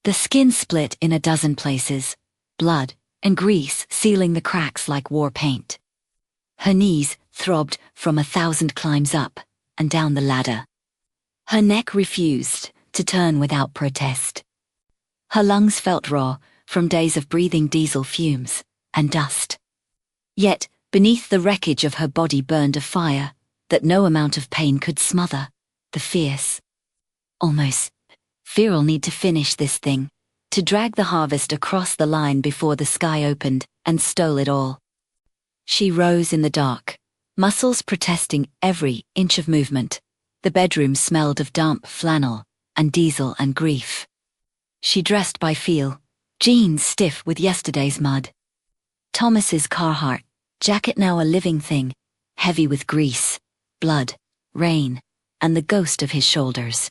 The skin split in a dozen places, blood and grease sealing the cracks like war paint. Her knees throbbed from 1,000 climbs up and down the ladder. Her neck refused to turn without protest. Her lungs felt raw from days of breathing diesel fumes and dust. Yet, beneath the wreckage of her body burned a fire that no amount of pain could smother, the fierce, almost feral need to finish this thing, to drag the harvest across the line before the sky opened and stole it all. She rose in the dark, muscles protesting every inch of movement. The bedroom smelled of damp flannel and diesel and grief. She dressed by feel, jeans stiff with yesterday's mud. Thomas's Carhartt jacket now a living thing, heavy with grease, blood, rain, and the ghost of his shoulders.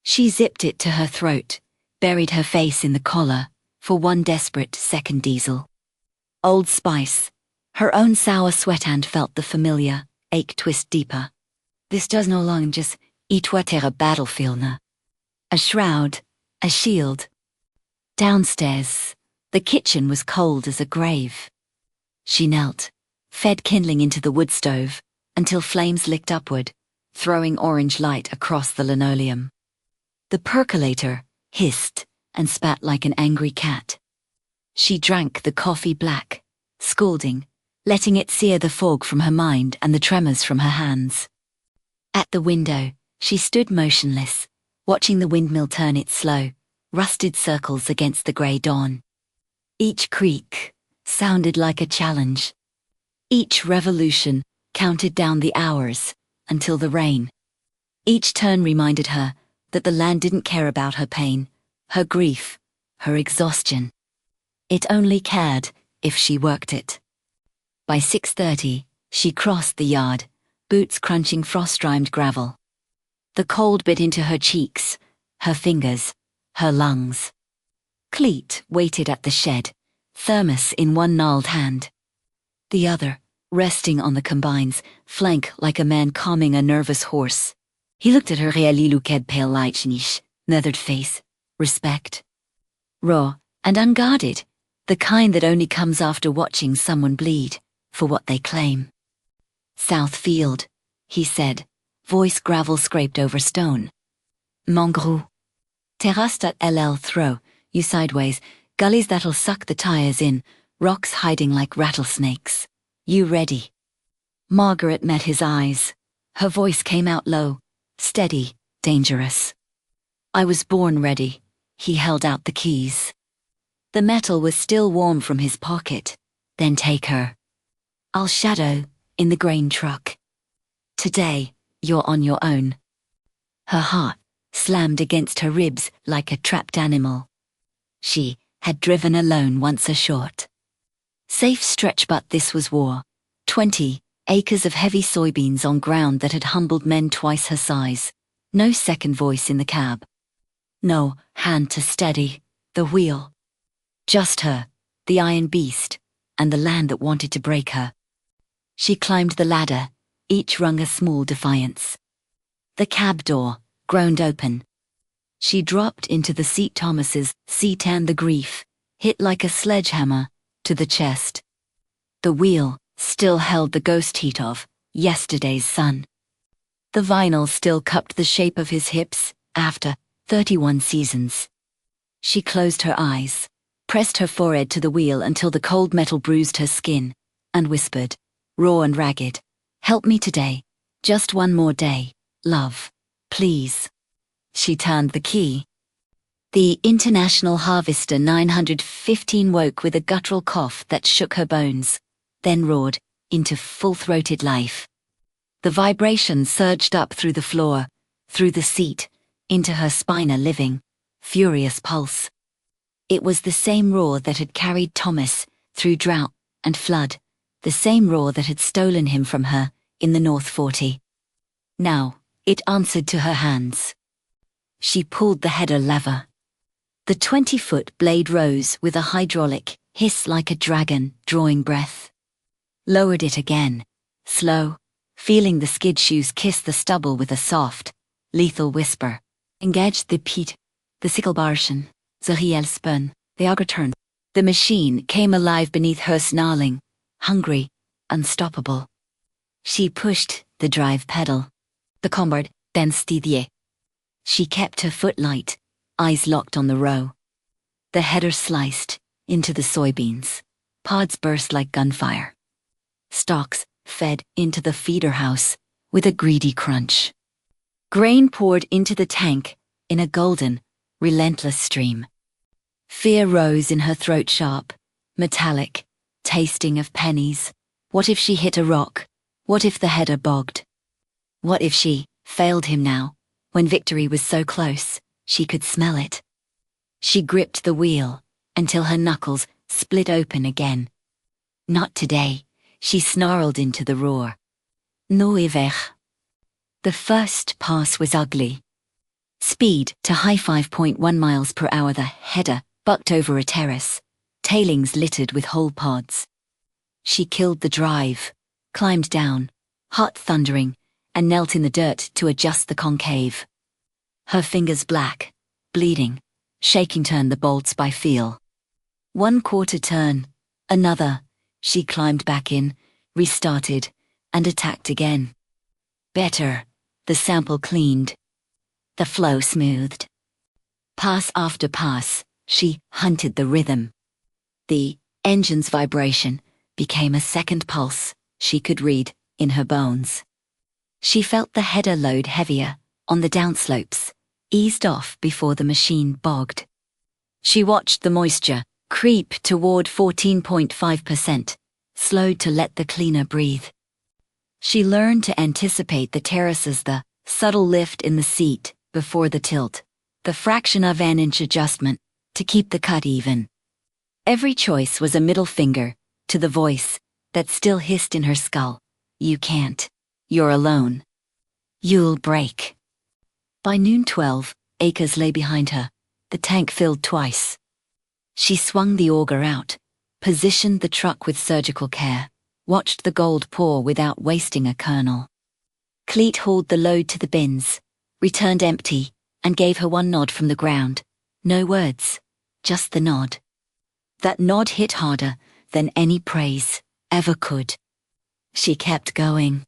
She zipped it to her throat, buried her face in the collar, for one desperate second diesel. Old Spice, her own sour sweathand felt the familiar ache twist deeper. This does no longer just être a battlefield. A shroud, a shield. Downstairs, the kitchen was cold as a grave. She knelt, fed kindling into the wood stove, until flames licked upward, throwing orange light across the linoleum. The percolator hissed and spat like an angry cat. She drank the coffee black, scalding, letting it sear the fog from her mind and the tremors from her hands. At the window, she stood motionless, watching the windmill turn its slow, rusted circles against the grey dawn. Each creak sounded like a challenge. Each revolution counted down the hours until the rain. Each turn reminded her that the land didn't care about her pain, her grief, her exhaustion. It only cared if she worked it. By 6:30, she crossed the yard, boots crunching frost-rimed gravel. The cold bit into her cheeks, her fingers, her lungs. Cleet waited at the shed, thermos in one gnarled hand. The other, resting on the combine's flank like a man calming a nervous horse. He looked at her réally looked pale lightnish, neathered face, respect. Raw and unguarded, the kind that only comes after watching someone bleed for what they claim. South Field, he said, voice gravel scraped over stone. Mangru. Terrasse at LL throw, you sideways, gullies that'll suck the tires in, rocks hiding like rattlesnakes. You ready? Margaret met his eyes. Her voice came out low, steady, dangerous. I was born ready. He held out the keys. The metal was still warm from his pocket. Then take her. I'll shadow in the grain truck. Today, you're on your own. Her heart slammed against her ribs like a trapped animal. She had driven alone once ashort. Safe stretch, but this was war. 20 acres of heavy soybeans on ground that had humbled men twice her size. No second voice in the cab. No hand to steady the wheel. Just her, the iron beast, and the land that wanted to break her. She climbed the ladder, each rung a small defiance. The cab door groaned open. She dropped into the seat. Thomas's seat, and the grief hit like a sledgehammer to the chest. The wheel still held the ghost heat of yesterday's sun. The vinyl still cupped the shape of his hips after 31 seasons. She closed her eyes, pressed her forehead to the wheel until the cold metal bruised her skin, and whispered, raw and ragged, "Help me today. Just one more day, love. Please." She turned the key. The International Harvester 915 woke with a guttural cough that shook her bones, then roared into full-throated life. The vibration surged up through the floor, through the seat, into her spine, a living, furious pulse. It was the same roar that had carried Thomas through drought and flood, the same roar that had stolen him from her in the North 40. Now, it answered to her hands. She pulled the header lever. The 20-foot blade rose with a hydraulic hiss like a dragon drawing breath. Lowered it again, slow, feeling the skid shoes kiss the stubble with a soft, lethal whisper. Engaged the Piet, the Sikkelbarschen, the Riel spun, the auger turned. The machine came alive beneath her, snarling, hungry, unstoppable. She pushed the drive pedal. The combard, then steadier. She kept her foot light, eyes locked on the row. The header sliced into the soybeans. Pods burst like gunfire. Stalks fed into the feeder house with a greedy crunch. Grain poured into the tank in a golden, relentless stream. Fear rose in her throat, sharp, metallic, tasting of pennies. What if she hit a rock? What if the header bogged? What if she failed him now, when victory was so close, she could smell it? She gripped the wheel until her knuckles split open again. Not today, she snarled into the roar. No hiver. The first pass was ugly. Speed to high 5.1 miles per hour. The header bucked over a terrace, tailings littered with whole pods. She killed the drive, climbed down, heart thundering, and knelt in the dirt to adjust the concave. Her fingers black, bleeding, shaking, turned the bolts by feel. 1/4 turn, another. She climbed back in, restarted, and attacked again. Better, the sample cleaned. The flow smoothed. Pass after pass, she hunted the rhythm. The engine's vibration became a second pulse she could read in her bones. She felt the header load heavier on the downslopes, eased off before the machine bogged. She watched the moisture creep toward 14.5%, slowed to let the cleaner breathe. She learned to anticipate the terraces, the subtle lift in the seat before the tilt, the fraction of an inch adjustment to keep the cut even. Every choice was a middle finger to the voice that still hissed in her skull. You can't. You're alone. You'll break. By noon 12 acres lay behind her, the tank filled twice. She swung the auger out, positioned the truck with surgical care, watched the gold pour without wasting a kernel. Cleet hauled the load to the bins, returned empty, and gave her one nod from the ground. No words, just the nod. That nod hit harder than any praise ever could. She kept going.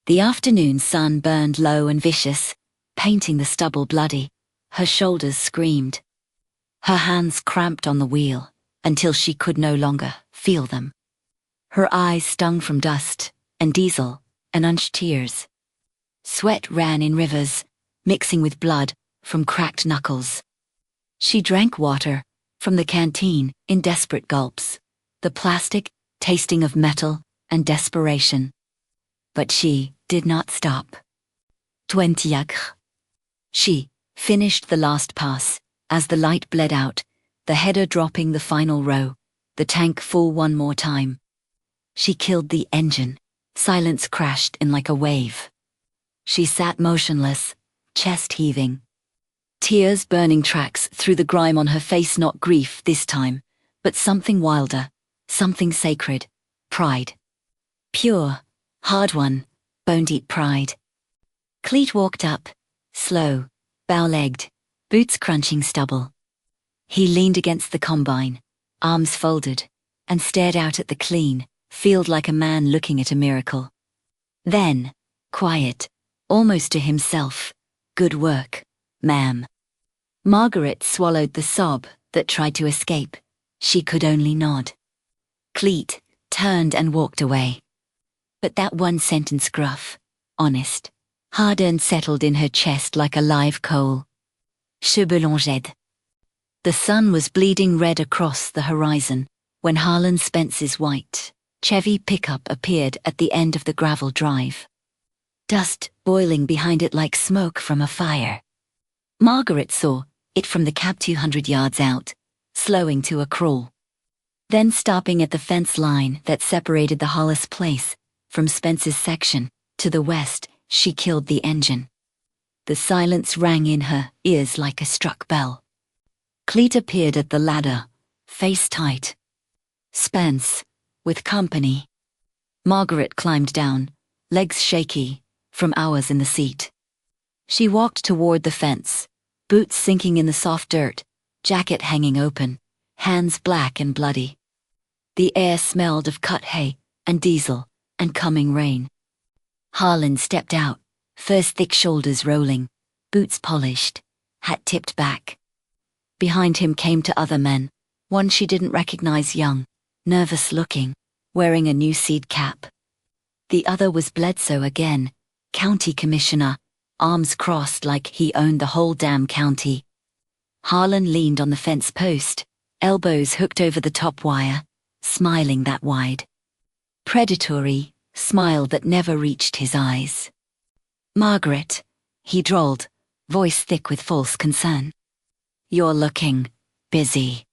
The afternoon sun burned low and vicious, painting the stubble bloody. Her shoulders screamed. Her hands cramped on the wheel until she could no longer feel them. Her eyes stung from dust and diesel and unshed tears. Sweat ran in rivers, mixing with blood from cracked knuckles. She drank water from the canteen in desperate gulps, the plastic tasting of metal and desperation. But she did not stop. 20 acres. She finished the last pass as the light bled out, the header dropping the final row, the tank full one more time. She killed the engine. Silence crashed in like a wave. She sat motionless, chest heaving. Tears burning tracks through the grime on her face, not grief this time, but something wilder, something sacred, pride. Pure, hard-won, bone-deep pride. Cleet walked up, slow, bow-legged, boots crunching stubble. He leaned against the combine, arms folded, and stared out at the clean field like a man looking at a miracle. Then, quiet, almost to himself, good work, ma'am. Margaret swallowed the sob that tried to escape. She could only nod. Cleet turned and walked away. But that one sentence, gruff, honest, hard-earned, settled in her chest like a live coal. Je belongeais. The sun was bleeding red across the horizon when Harlan Spence's white Chevy pickup appeared at the end of the gravel drive. Dust boiling behind it like smoke from a fire. Margaret saw it from the cab 200 yards out, slowing to a crawl. Then stopping at the fence line that separated the Hollis place from Spence's section. To the west, she killed the engine. The silence rang in her ears like a struck bell. Cleet appeared at the ladder, face tight. Spence, with company. Margaret climbed down, legs shaky, from hours in the seat. She walked toward the fence, boots sinking in the soft dirt, jacket hanging open, hands black and bloody. The air smelled of cut hay and diesel and coming rain. Harlan stepped out, fur's thick shoulders rolling, boots polished, hat tipped back. Behind him came two other men, one she didn't recognize, young, nervous looking, wearing a new seed cap. The other was Bledsoe again, county commissioner, arms crossed like he owned the whole damn county. Harlan leaned on the fence post, elbows hooked over the top wire, smiling that wide. Predatory smile that never reached his eyes. Margaret, he drawled, voice thick with false concern. You're looking busy.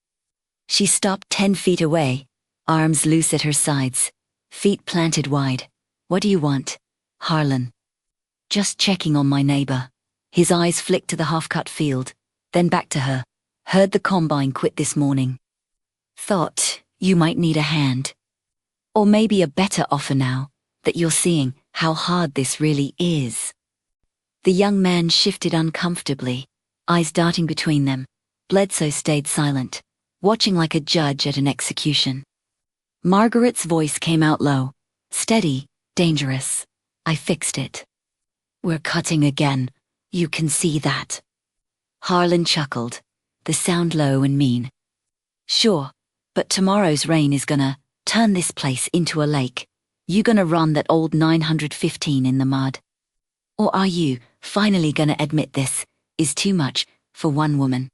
She stopped 10 feet away, arms loose at her sides, feet planted wide. What do you want, Harlan? Just checking on my neighbor. His eyes flicked to the half-cut field, then back to her. Heard the combine quit this morning. Thought you might need a hand. Or maybe a better offer now that you're seeing how hard this really is. The young man shifted uncomfortably, eyes darting between them. Bledsoe stayed silent, watching like a judge at an execution. Margaret's voice came out low, steady, dangerous. I fixed it. We're cutting again. You can see that. Harlan chuckled, the sound low and mean. Sure, but tomorrow's rain is gonna turn this place into a lake. You gonna run that old 915 in the mud? Or are you finally gonna admit this is too much for one woman?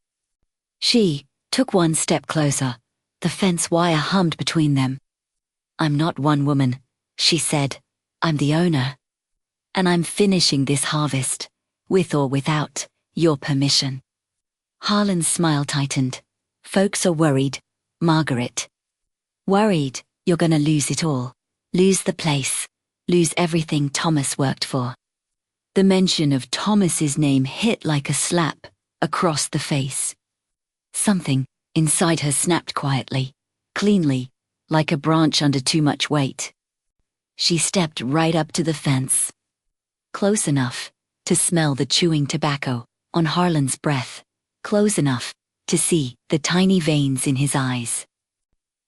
She took one step closer, The fence wire hummed between them. "I'm not one woman," she said. "I'm the owner. And I'm finishing this harvest, with or without your permission." Harlan's smile tightened. "Folks are worried, Margaret. Worried you're gonna lose it all. Lose the place. Lose everything Thomas worked for." The mention of Thomas's name hit like a slap across the face. Something inside her snapped quietly, cleanly, like a branch under too much weight. She stepped right up to the fence, close enough to smell the chewing tobacco on Harlan's breath, close enough to see the tiny veins in his eyes.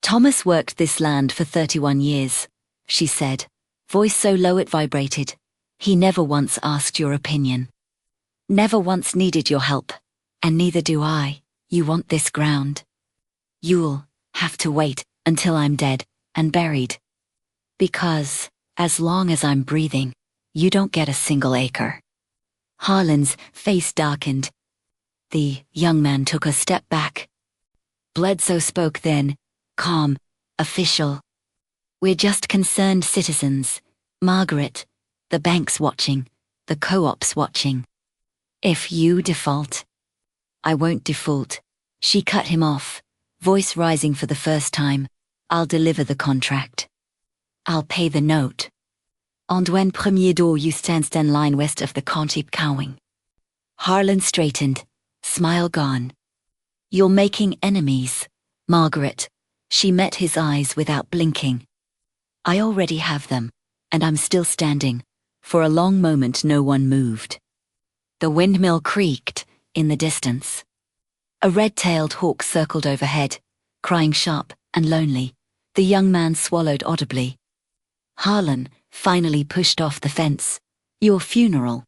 "Thomas worked this land for 31 years, she said, voice so low it vibrated. "He never once asked your opinion. Never once needed your help, and neither do I. You want this ground. You'll have to wait until I'm dead and buried. Because, as long as I'm breathing, you don't get a single acre." Harlan's face darkened. The young man took a step back. Bledsoe spoke then, calm, official. "We're just concerned citizens, Margaret. The bank's watching, the co-op's watching. If you default—" "I won't default," she cut him off, voice rising for the first time. "I'll deliver the contract. I'll pay the note. And when premier d'eau you stand line west of the can't keep cowing." Harlan straightened, smile gone. "You're making enemies, Margaret." She met his eyes without blinking. "I already have them, and I'm still standing." For a long moment no one moved. The windmill creaked in the distance. A red-tailed hawk circled overhead, crying sharp and lonely. The young man swallowed audibly. Harlan finally pushed off the fence. "Your funeral."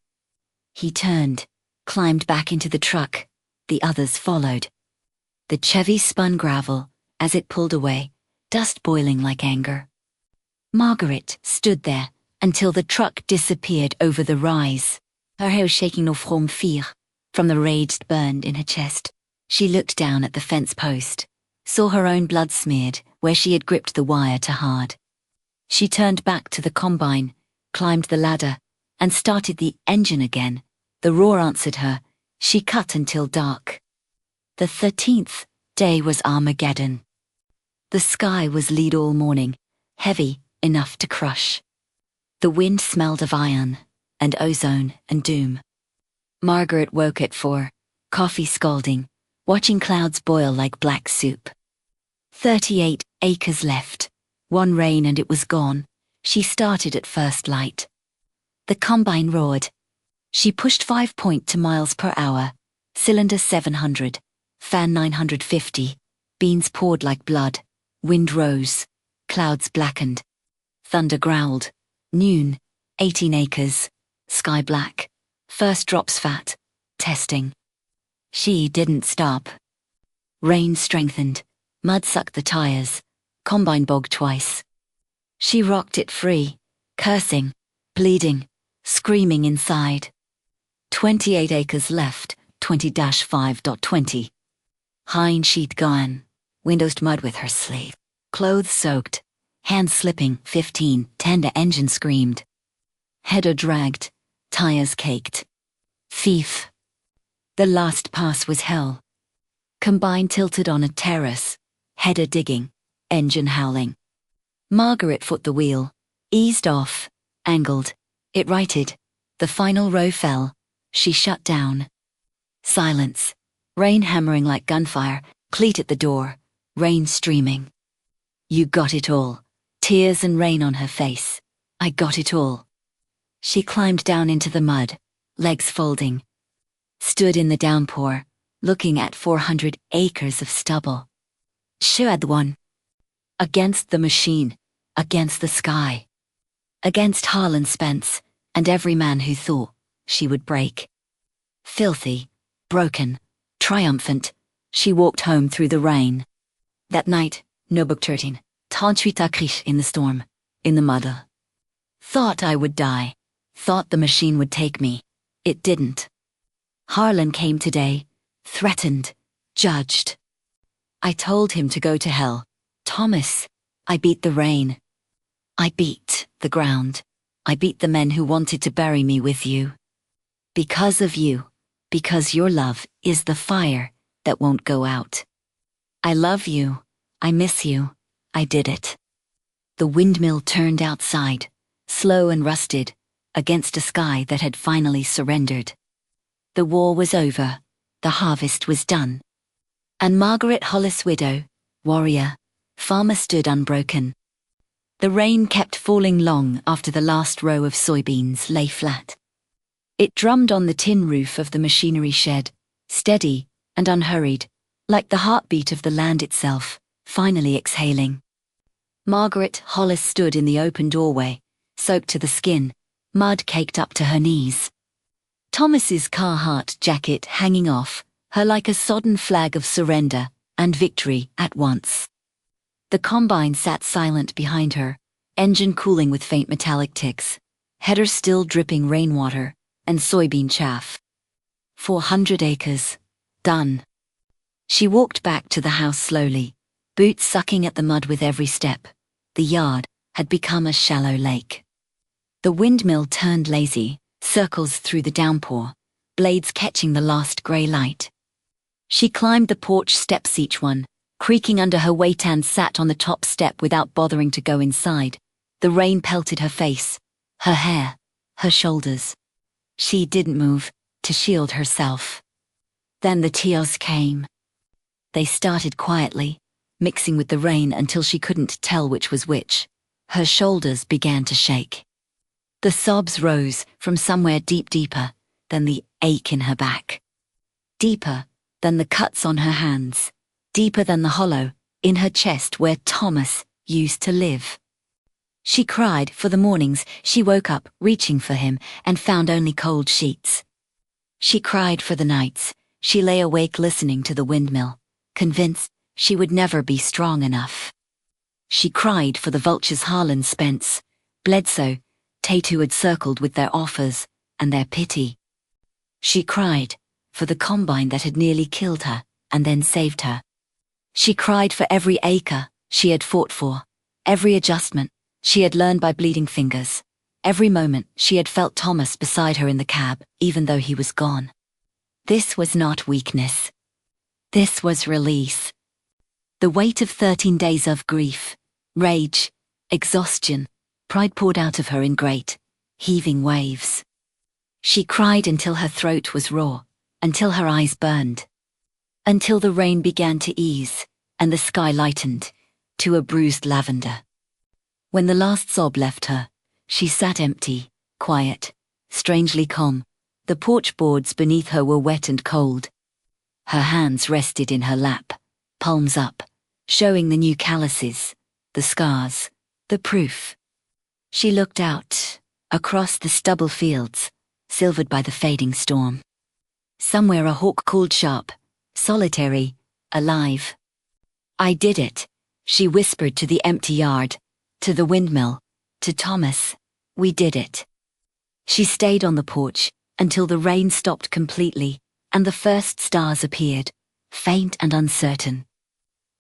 He turned, climbed back into the truck. The others followed. The Chevy spun gravel as it pulled away, dust boiling like anger. Margaret stood there until the truck disappeared over the rise, her hair shaking no from fear, from the rage burned in her chest. She looked down at the fence post, saw her own blood smeared where she had gripped the wire too hard. She turned back to the combine, climbed the ladder, and started the engine again. The roar answered her. She cut until dark. The 13th day was Armageddon. The sky was lead all morning, heavy enough to crush. The wind smelled of iron, and ozone, and doom. Margaret woke at 4, coffee scalding, watching clouds boil like black soup. 38 acres left. One rain and it was gone. She started at first light. The combine roared. She pushed 5 to miles per hour. Cylinder 700, fan 950. Beans poured like blood. Wind rose. Clouds blackened. Thunder growled. Noon, 18 acres. Sky black. First drops fat. Testing. She didn't stop. Rain strengthened. Mud sucked the tires. Combine bogged twice. She rocked it free, cursing, bleeding, screaming inside. 28 acres left, 20-5.20. Hind sheet gone. Windowed mud with her sleeve. Clothes soaked. Hands slipping, 15, tender engine screamed. Header dragged. Tires caked. Thief. The last pass was hell. Combine tilted on a terrace. Header digging. Engine howling. Margaret foot the wheel. Eased off. Angled. It righted. The final row fell. She shut down. Silence. Rain hammering like gunfire. Cleat at the door. Rain streaming. You got it all. Tears and rain on her face. I got it all. She climbed down into the mud, legs folding. Stood in the downpour, looking at 400 acres of stubble. She had won. Against the machine, against the sky. Against Harlan Spence, and every man who thought she would break. Filthy, broken, triumphant, she walked home through the rain. That night, no book 13, 38 acres in the storm, in the muddle. Thought I would die. Thought the machine would take me. It didn't. Harlan came today, threatened, judged. I told him to go to hell. Thomas, I beat the rain. I beat the ground. I beat the men who wanted to bury me with you. Because of you. Because your love is the fire that won't go out. I love you. I miss you. I did it. The windmill turned outside, slow and rusted, against a sky that had finally surrendered. The war was over. The harvest was done. And Margaret Hollis, widow, warrior, farmer, stood unbroken. The rain kept falling long after the last row of soybeans lay flat. It drummed on the tin roof of the machinery shed, steady and unhurried, like the heartbeat of the land itself, finally exhaling. Margaret Hollis stood in the open doorway, soaked to the skin, mud caked up to her knees. Thomas's Carhartt jacket hanging off her like a sodden flag of surrender and victory at once. The combine sat silent behind her, engine cooling with faint metallic ticks, header still dripping rainwater and soybean chaff. 400 acres. Done. She walked back to the house slowly, boots sucking at the mud with every step. The yard had become a shallow lake. The windmill turned lazy, circles through the downpour, blades catching the last grey light. She climbed the porch steps, each one, creaking under her weight, and sat on the top step without bothering to go inside. The rain pelted her face, her hair, her shoulders. She didn't move, to shield herself. Then the tears came. They started quietly, mixing with the rain until she couldn't tell which was which. Her shoulders began to shake. The sobs rose from somewhere deeper than the ache in her back. Deeper than the cuts on her hands. Deeper than the hollow in her chest where Thomas used to live. She cried for the mornings she woke up reaching for him and found only cold sheets. She cried for the nights she lay awake listening to the windmill, convinced she would never be strong enough. She cried for the vultures Harlan, Spence, Bledsoe, Tate, who had circled with their offers and their pity. She cried for the combine that had nearly killed her and then saved her. She cried for every acre she had fought for, every adjustment she had learned by bleeding fingers, every moment she had felt Thomas beside her in the cab, even though he was gone. This was not weakness. This was release. The weight of 13 days of grief, rage, exhaustion, pride poured out of her in great, heaving waves. She cried until her throat was raw, until her eyes burned, until the rain began to ease and the sky lightened to a bruised lavender. When the last sob left her, she sat empty, quiet, strangely calm. The porch boards beneath her were wet and cold. Her hands rested in her lap, palms up, showing the new calluses, the scars, the proof. She looked out, across the stubble fields, silvered by the fading storm. Somewhere a hawk called sharp, solitary, alive. I did it, she whispered to the empty yard, to the windmill, to Thomas. We did it. She stayed on the porch until the rain stopped completely and the first stars appeared, faint and uncertain.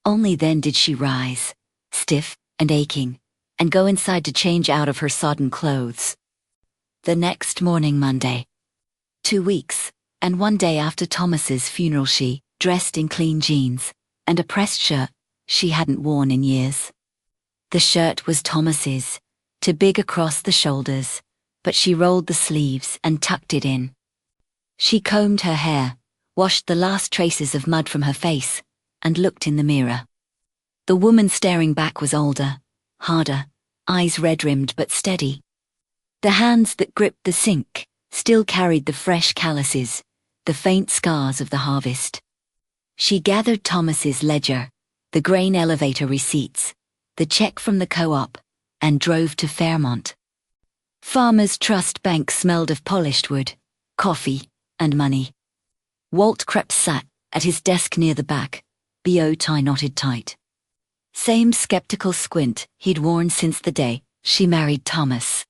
Only then did she rise, stiff and aching, and go inside to change out of her sodden clothes. The next morning, Monday. 2 weeks, and 1 day after Thomas's funeral, she, dressed in clean jeans and a pressed shirt she hadn't worn in years. The shirt was Thomas's, too big across the shoulders, but she rolled the sleeves and tucked it in. She combed her hair, washed the last traces of mud from her face, and looked in the mirror. The woman staring back was older, harder, eyes red-rimmed but steady. The hands that gripped the sink still carried the fresh calluses, the faint scars of the harvest. She gathered Thomas's ledger, the grain elevator receipts, the check from the co-op, and drove to Fairmont. Farmers' Trust Bank smelled of polished wood, coffee, and money. Walt Krebs sat at his desk near the back, bow tie knotted tight. Same skeptical squint he'd worn since the day she married Thomas.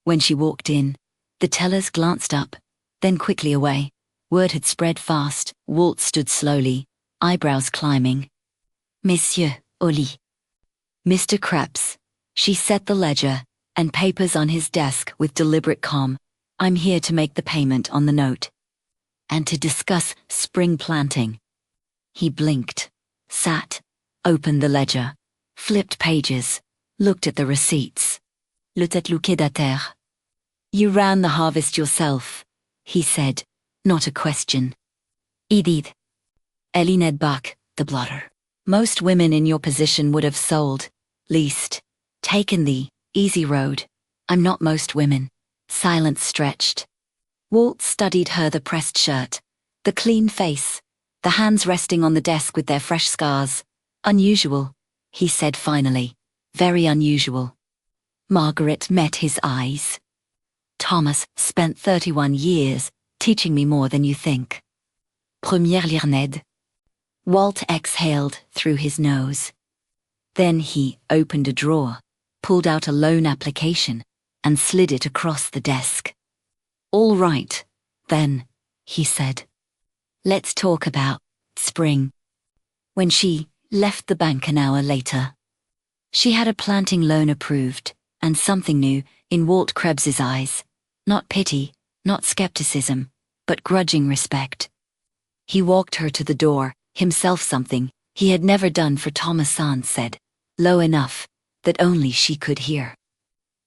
When she walked in, the tellers glanced up, then quickly away. Word had spread fast. Walt stood slowly, eyebrows climbing. Monsieur, au lit. Mr. Krebs. She set the ledger and papers on his desk with deliberate calm. I'm here to make the payment on the note. And to discuss spring planting. He blinked, sat, opened the ledger, flipped pages, looked at the receipts. Le locataire. You ran the harvest yourself, he said, not a question. Edith. Elined Bach, the blotter. Most women in your position would have sold, leased, taken the easy road. I'm not most women. Silence stretched. Walt studied her, the pressed shirt, the clean face, the hands resting on the desk with their fresh scars. Unusual, he said finally. Very unusual. Margaret met his eyes. Thomas spent 31 years teaching me more than you think. Première Lierned. Walt exhaled through his nose. Then he opened a drawer, pulled out a loan application, and slid it across the desk. All right, then, he said. Let's talk about spring. When she left the bank an hour later, she had a planting loan approved, and something new in Walt Krebs's eyes. Not pity, not skepticism, but grudging respect. He walked her to the door, himself something he had never done for Thomas Sands said, low enough that only she could hear.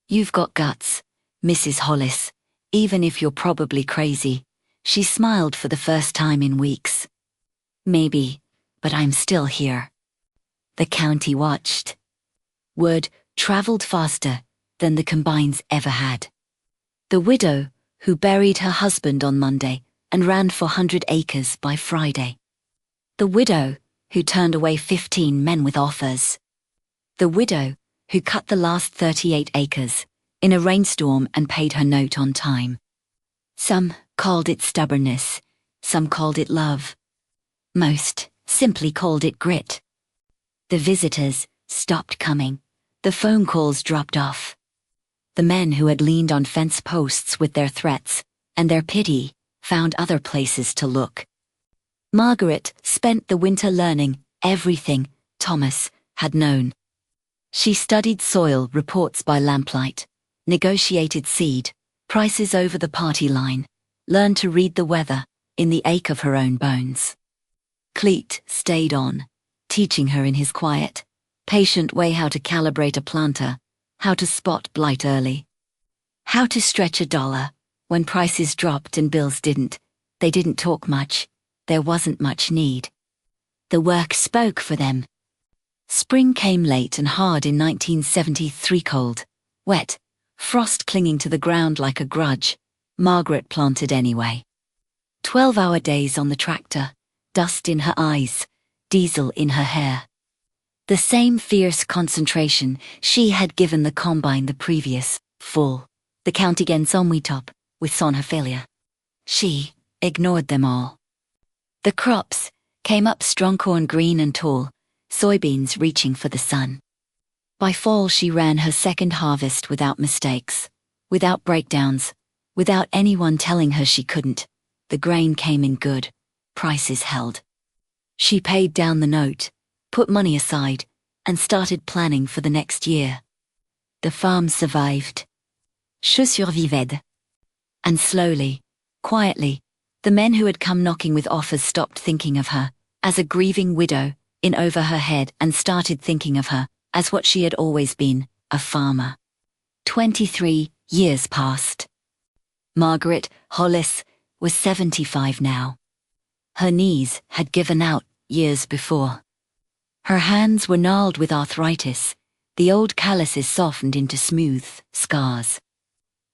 You've got guts, Mrs. Hollis, even if you're probably crazy. She smiled for the first time in weeks. Maybe, but I'm still here. The county watched. Word traveled faster than the combines ever had. The widow, who buried her husband on Monday and ran for 100 acres by Friday. The widow, who turned away 15 men with offers. The widow, who cut the last 38 acres in a rainstorm and paid her note on time. Some called it stubbornness, some called it love. Most simply called it grit. The visitors stopped coming. The phone calls dropped off. The men who had leaned on fence posts with their threats and their pity found other places to look. Margaret spent the winter learning everything Thomas had known. She studied soil reports by lamplight, negotiated seed, prices over the party line, learned to read the weather in the ache of her own bones. Cleet stayed on, teaching her in his quiet, patient way how to calibrate a planter, how to spot blight early, how to stretch $1 when prices dropped and bills didn't. They didn't talk much. There wasn't much need. The work spoke for them. Spring came late and hard in 1973, cold, wet, frost clinging to the ground like a grudge. Margaret planted anyway. 12-hour days on the tractor, dust in her eyes, diesel in her hair. The same fierce concentration she had given the combine the previous fall. The county against top with son her failure. She ignored them all. The crops came up strong, corn green and tall, soybeans reaching for the sun. By fall she ran her second harvest without mistakes, without breakdowns, without anyone telling her she couldn't. The grain came in good, prices held. She paid down the note, put money aside, and started planning for the next year. The farm survived. Je survivais. And slowly, quietly, the men who had come knocking with offers stopped thinking of her as a grieving widow in over her head and started thinking of her as what she had always been, a farmer. 23 years passed. Margaret Hollis was 75 now. Her knees had given out years before. Her hands were gnarled with arthritis, the old calluses softened into smooth scars.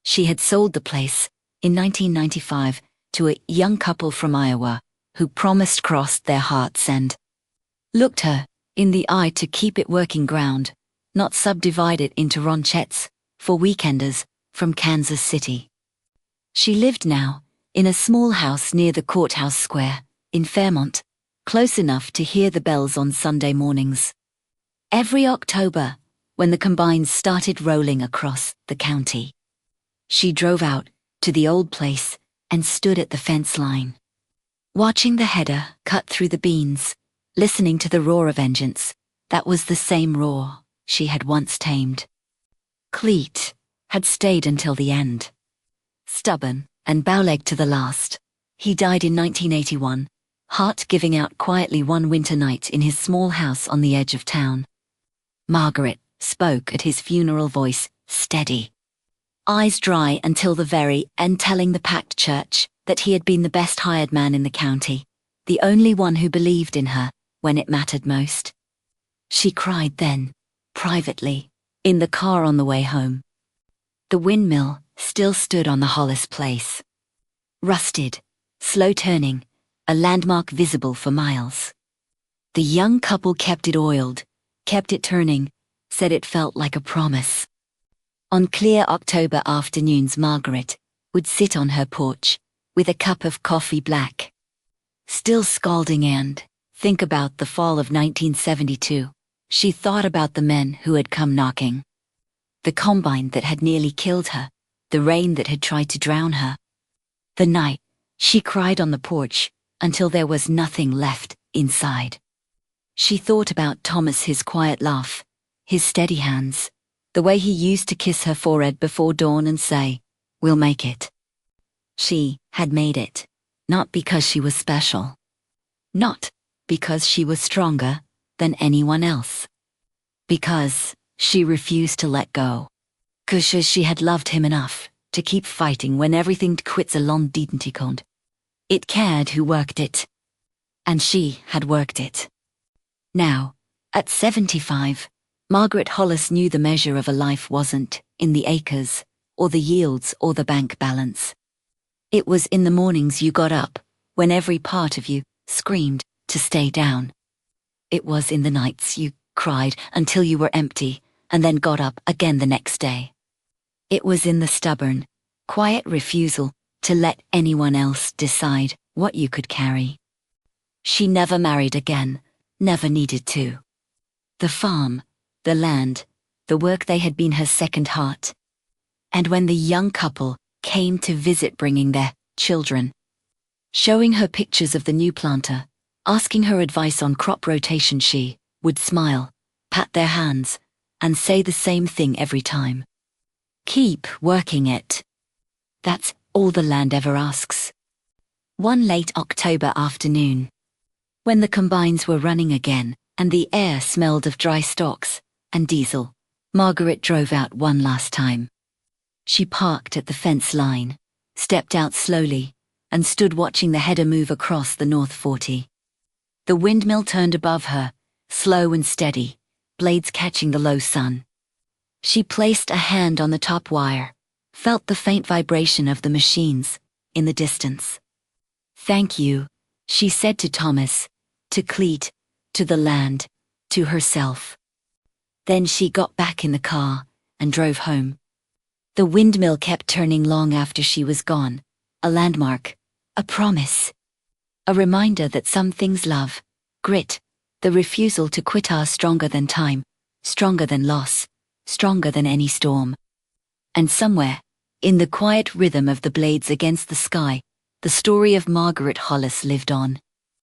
She had sold the place in 1995 to a young couple from Iowa who promised crossed their hearts and looked her in the eye to keep it working ground, not subdivide it into ranchettes for weekenders from Kansas City. She lived now in a small house near the courthouse square in Fairmont, close enough to hear the bells on Sunday mornings. Every October, when the combines started rolling across the county, she drove out to the old place and stood at the fence line, watching the header cut through the beans, listening to the roar of engines, That was the same roar she had once tamed. Cleet had stayed until the end. Stubborn and bow-legged to the last, he died in 1981, heart giving out quietly one winter night in his small house on the edge of town. Margaret spoke at his funeral, voice steady, eyes dry until the very end, telling the packed church that he had been the best hired man in the county, the only one who believed in her when it mattered most. She cried then, privately, in the car on the way home. The windmill still stood on the Hollis place. Rusted, slow turning, a landmark visible for miles. The young couple kept it oiled, kept it turning, said it felt like a promise. On clear October afternoons, Margaret would sit on her porch with a cup of coffee black, still scalding, and think about the fall of 1972. She thought about the men who had come knocking. The combine that had nearly killed her, the rain that had tried to drown her. The night she cried on the porch until there was nothing left inside. She thought about Thomas, his quiet laugh, his steady hands, the way he used to kiss her forehead before dawn and say, "We'll make it." She had made it, not because she was special, not because she was stronger than anyone else, because she refused to let go, because she had loved him enough to keep fighting when everything quits along didn't count. It cared who worked it, and she had worked it. Now, at 75, Margaret Hollis knew the measure of a life wasn't in the acres, or the yields, or the bank balance. It was in the mornings you got up, when every part of you screamed to stay down. It was in the nights you cried until you were empty, and then got up again the next day. It was in the stubborn, quiet refusal to let anyone else decide what you could carry. She never married again, never needed to. The farm, the land, the work, they had been her second heart. And when the young couple came to visit, bringing their children, showing her pictures of the new planter, asking her advice on crop rotation, she would smile, pat their hands, and say the same thing every time. Keep working it. That's all the land ever asks. One late October afternoon, when the combines were running again and the air smelled of dry stalks and diesel, Margaret drove out one last time. She parked at the fence line, stepped out slowly, and stood watching the header move across the North 40. The windmill turned above her, slow and steady, blades catching the low sun. She placed a hand on the top wire, felt the faint vibration of the machines in the distance. "Thank you," she said to Thomas, to Cleet, to the land, to herself. Then she got back in the car and drove home. The windmill kept turning long after she was gone, a landmark, a promise, a reminder that some things, love, grit, the refusal to quit, are stronger than time, stronger than loss, stronger than any storm. And somewhere, in the quiet rhythm of the blades against the sky, the story of Margaret Hollis lived on.